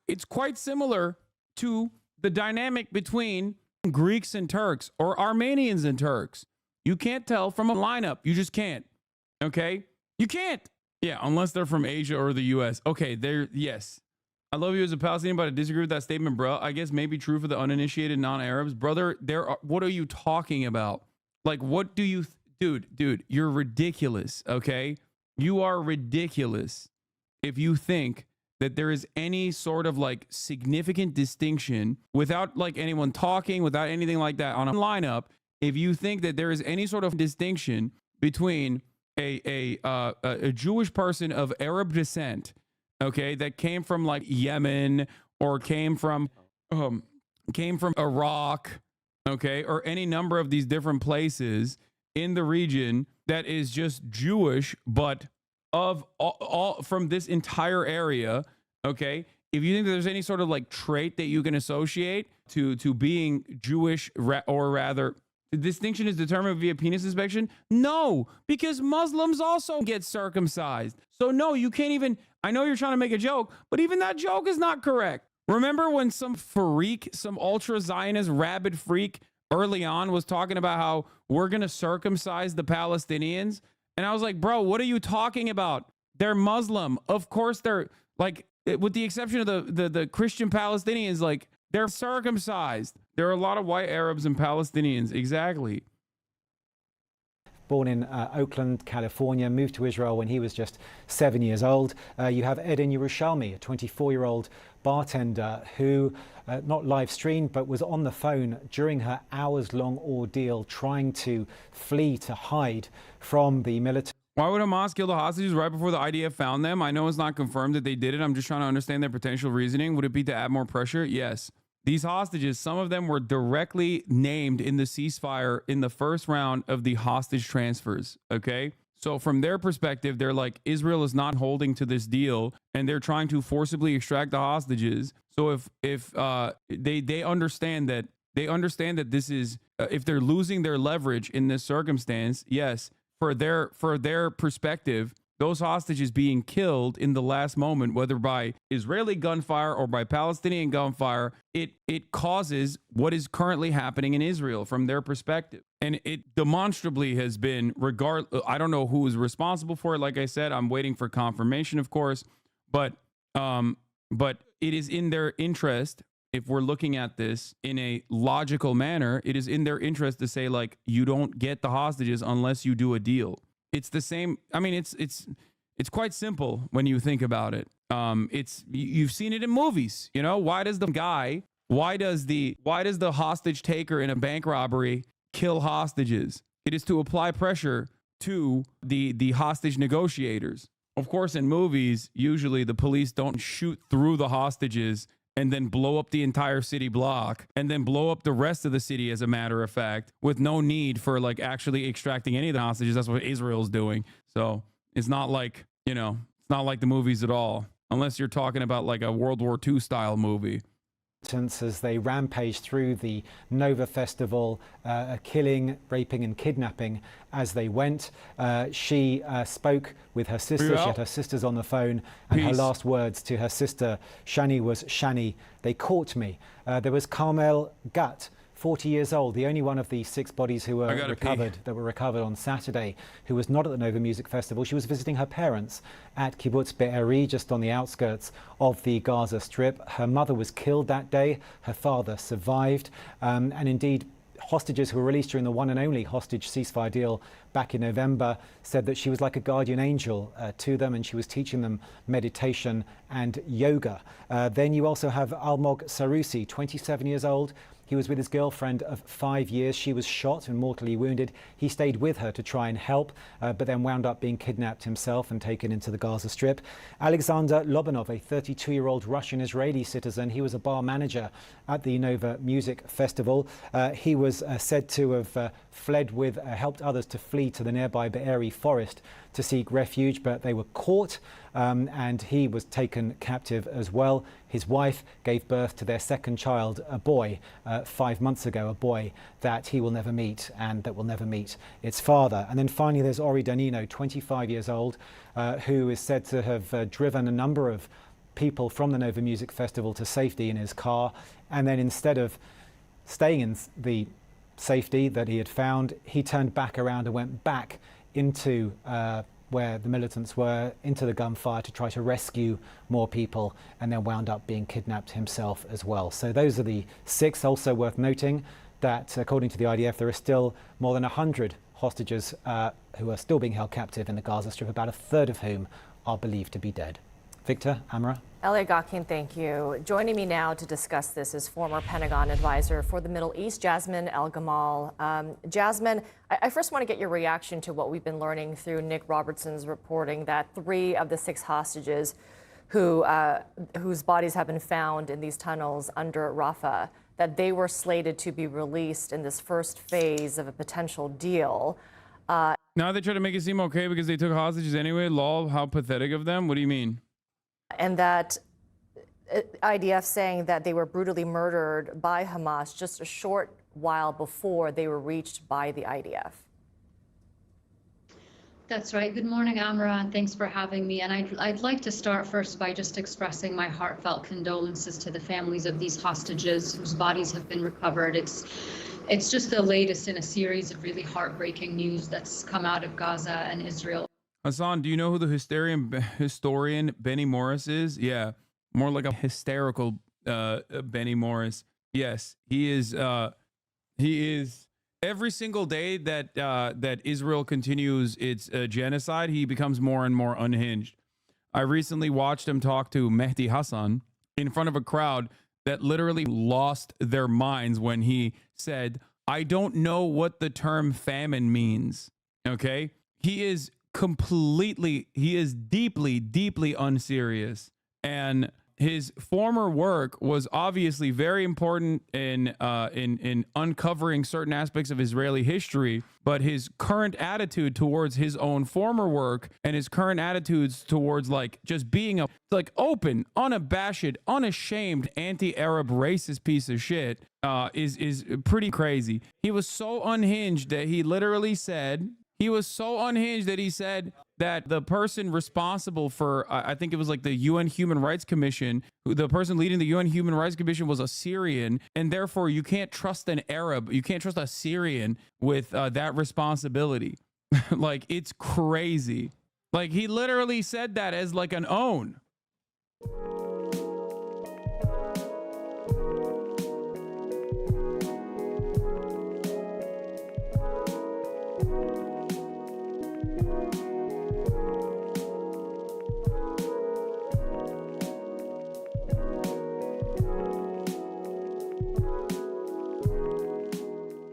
S1: It's quite similar to the dynamic between Greeks and Turks or Armenians and Turks. You can't tell from a lineup. You just can't. Okay? You can't. Yeah, unless they're from Asia or the US. Okay, yes. I love you as a Palestinian, but I disagree with that statement, bro. I guess maybe true for the uninitiated non-Arabs. Brother, what are you talking about? Like, what do you... Dude, you're ridiculous, okay? You are ridiculous if you think that there is any sort of like significant distinction without like anyone talking, without anything like that on a lineup. If you think that there is any sort of distinction between a Jewish person of Arab descent, okay, that came from like Yemen or came from Iraq, okay, or any number of these different places in the region that is just Jewish, but of all from this entire area, okay? If you think that there's any sort of like trait that you can associate to being Jewish, or rather, the distinction is determined via penis inspection? No, because Muslims also get circumcised. So no, you can't even, I know you're trying to make a joke, but even that joke is not correct. Remember when some freak, some ultra-Zionist rabid freak early on was talking about how we're going to circumcise the Palestinians? And I was like, bro, what are you talking about? They're Muslim. Of course they're like, with the exception of the Christian Palestinians, like they're circumcised. There are a lot of white Arabs and Palestinians. Exactly.
S7: Born in Oakland, California, moved to Israel when he was just 7 years old. You have Eden Yerushalmi, a 24-year-old bartender who not live streamed, but was on the phone during her hours-long ordeal trying to flee, to hide from the military.
S1: Why would Hamas kill the hostages right before the IDF found them? I know it's not confirmed that they did it. I'm just trying to understand their potential reasoning. Would it be to add more pressure? Yes. These hostages, some of them were directly named in the ceasefire in the first round of the hostage transfers, okay? So from their perspective, they're like, Israel is not holding to this deal, and they're trying to forcibly extract the hostages. So if they understand that this is if they're losing their leverage in this circumstance, yes, for their perspective, those hostages being killed in the last moment, whether by Israeli gunfire or by Palestinian gunfire, it causes what is currently happening in Israel from their perspective. And it demonstrably has been, I don't know who is responsible for it. Like I said, I'm waiting for confirmation, of course, but it is in their interest. If we're looking at this in a logical manner, it is in their interest to say, like, you don't get the hostages unless you do a deal. It's the same. I mean, it's quite simple when you think about it. You've seen it in movies. You know, why does the hostage taker in a bank robbery kill hostages? It is to apply pressure to the hostage negotiators. Of course, in movies, usually the police don't shoot through the hostages and then blow up the entire city block and then blow up the rest of the city, as a matter of fact, with no need for like actually extracting any of the hostages. That's what Israel's doing. So it's not like, you know, it's not like the movies at all, unless you're talking about like a World War II style movie.
S7: As they rampaged through the Nova Festival, killing, raping and kidnapping as they went. She spoke with her sister. She had her sisters on the phone, and her last words to her sister Shani was, Shani, they caught me. There was Carmel Gut, 40 years old, the only one of the 6 bodies who were recovered on Saturday, who was not at the Nova Music Festival. She was visiting her parents at Kibbutz Be'eri, just on the outskirts of the Gaza Strip. Her mother was killed that day. Her father survived. And indeed, hostages who were released during the one and only hostage ceasefire deal back in November said that she was like a guardian angel to them, and she was teaching them meditation and yoga. Then you also have Almog Sarusi, 27 years old. He was with his girlfriend of 5 years. She was shot and mortally wounded. He stayed with her to try and help, but then wound up being kidnapped himself and taken into the Gaza Strip. Alexander Lobanov, a 32-year-old Russian-Israeli citizen. He was a bar manager at the Nova Music Festival. He was said to have helped others to flee to the nearby Be'eri forest to seek refuge, but they were caught. and he was taken captive as well. His wife gave birth to their second child, a boy, 5 months ago, a boy that he will never meet and that will never meet its father. And then finally, there's Ori Danino, 25 years old, who is said to have driven a number of people from the Nova Music Festival to safety in his car, and then instead of staying in the safety that he had found, he turned back around and went back into where the militants were, into the gunfire to try to rescue more people, and then wound up being kidnapped himself as well. So those are the 6. Also worth noting that according to the IDF, there are still more than 100 hostages who are still being held captive in the Gaza Strip, about a third of whom are believed to be dead. Victor, Amra?
S4: Elliot Gotkin, thank you. Joining me now to discuss this is former Pentagon advisor for the Middle East, Jasmine El-Gamal. Jasmine, I first want to get your reaction to what we've been learning through Nick Robertson's reporting that 3 of the 6 hostages whose bodies have been found in these tunnels under Rafah, that they were slated to be released in this first phase of a potential deal.
S1: Now they try to make it seem okay because they took hostages anyway. Lol, how pathetic of them. What do you mean?
S4: And that IDF saying that they were brutally murdered by Hamas just a short while before they were reached by the IDF.
S8: That's right. Good morning, Amra, and thanks for having me. And I'd like to start first by just expressing my heartfelt condolences to the families of these hostages whose bodies have been recovered. It's just the latest in a series of really heartbreaking news that's come out of Gaza and Israel.
S1: Hasan, do you know who the historian Benny Morris is? Yeah, more like a hysterical Benny Morris. Yes, he is. He is. Every single day that that Israel continues its genocide, he becomes more and more unhinged. I recently watched him talk to Mehdi Hasan in front of a crowd that literally lost their minds when he said, "I don't know what the term famine means." Okay, he is deeply unserious, and his former work was obviously very important in uncovering certain aspects of Israeli history, but his current attitude towards his own former work and his current attitudes towards like just being a like open, unabashed, unashamed anti-Arab racist piece of shit is pretty crazy. He was so unhinged that he literally said that the person responsible for, I think it was like the UN Human Rights Commission, the person leading the UN Human Rights Commission was a Syrian, and therefore you can't trust an Arab, you can't trust a Syrian with that responsibility. Like, it's crazy. Like, he literally said that as like an own.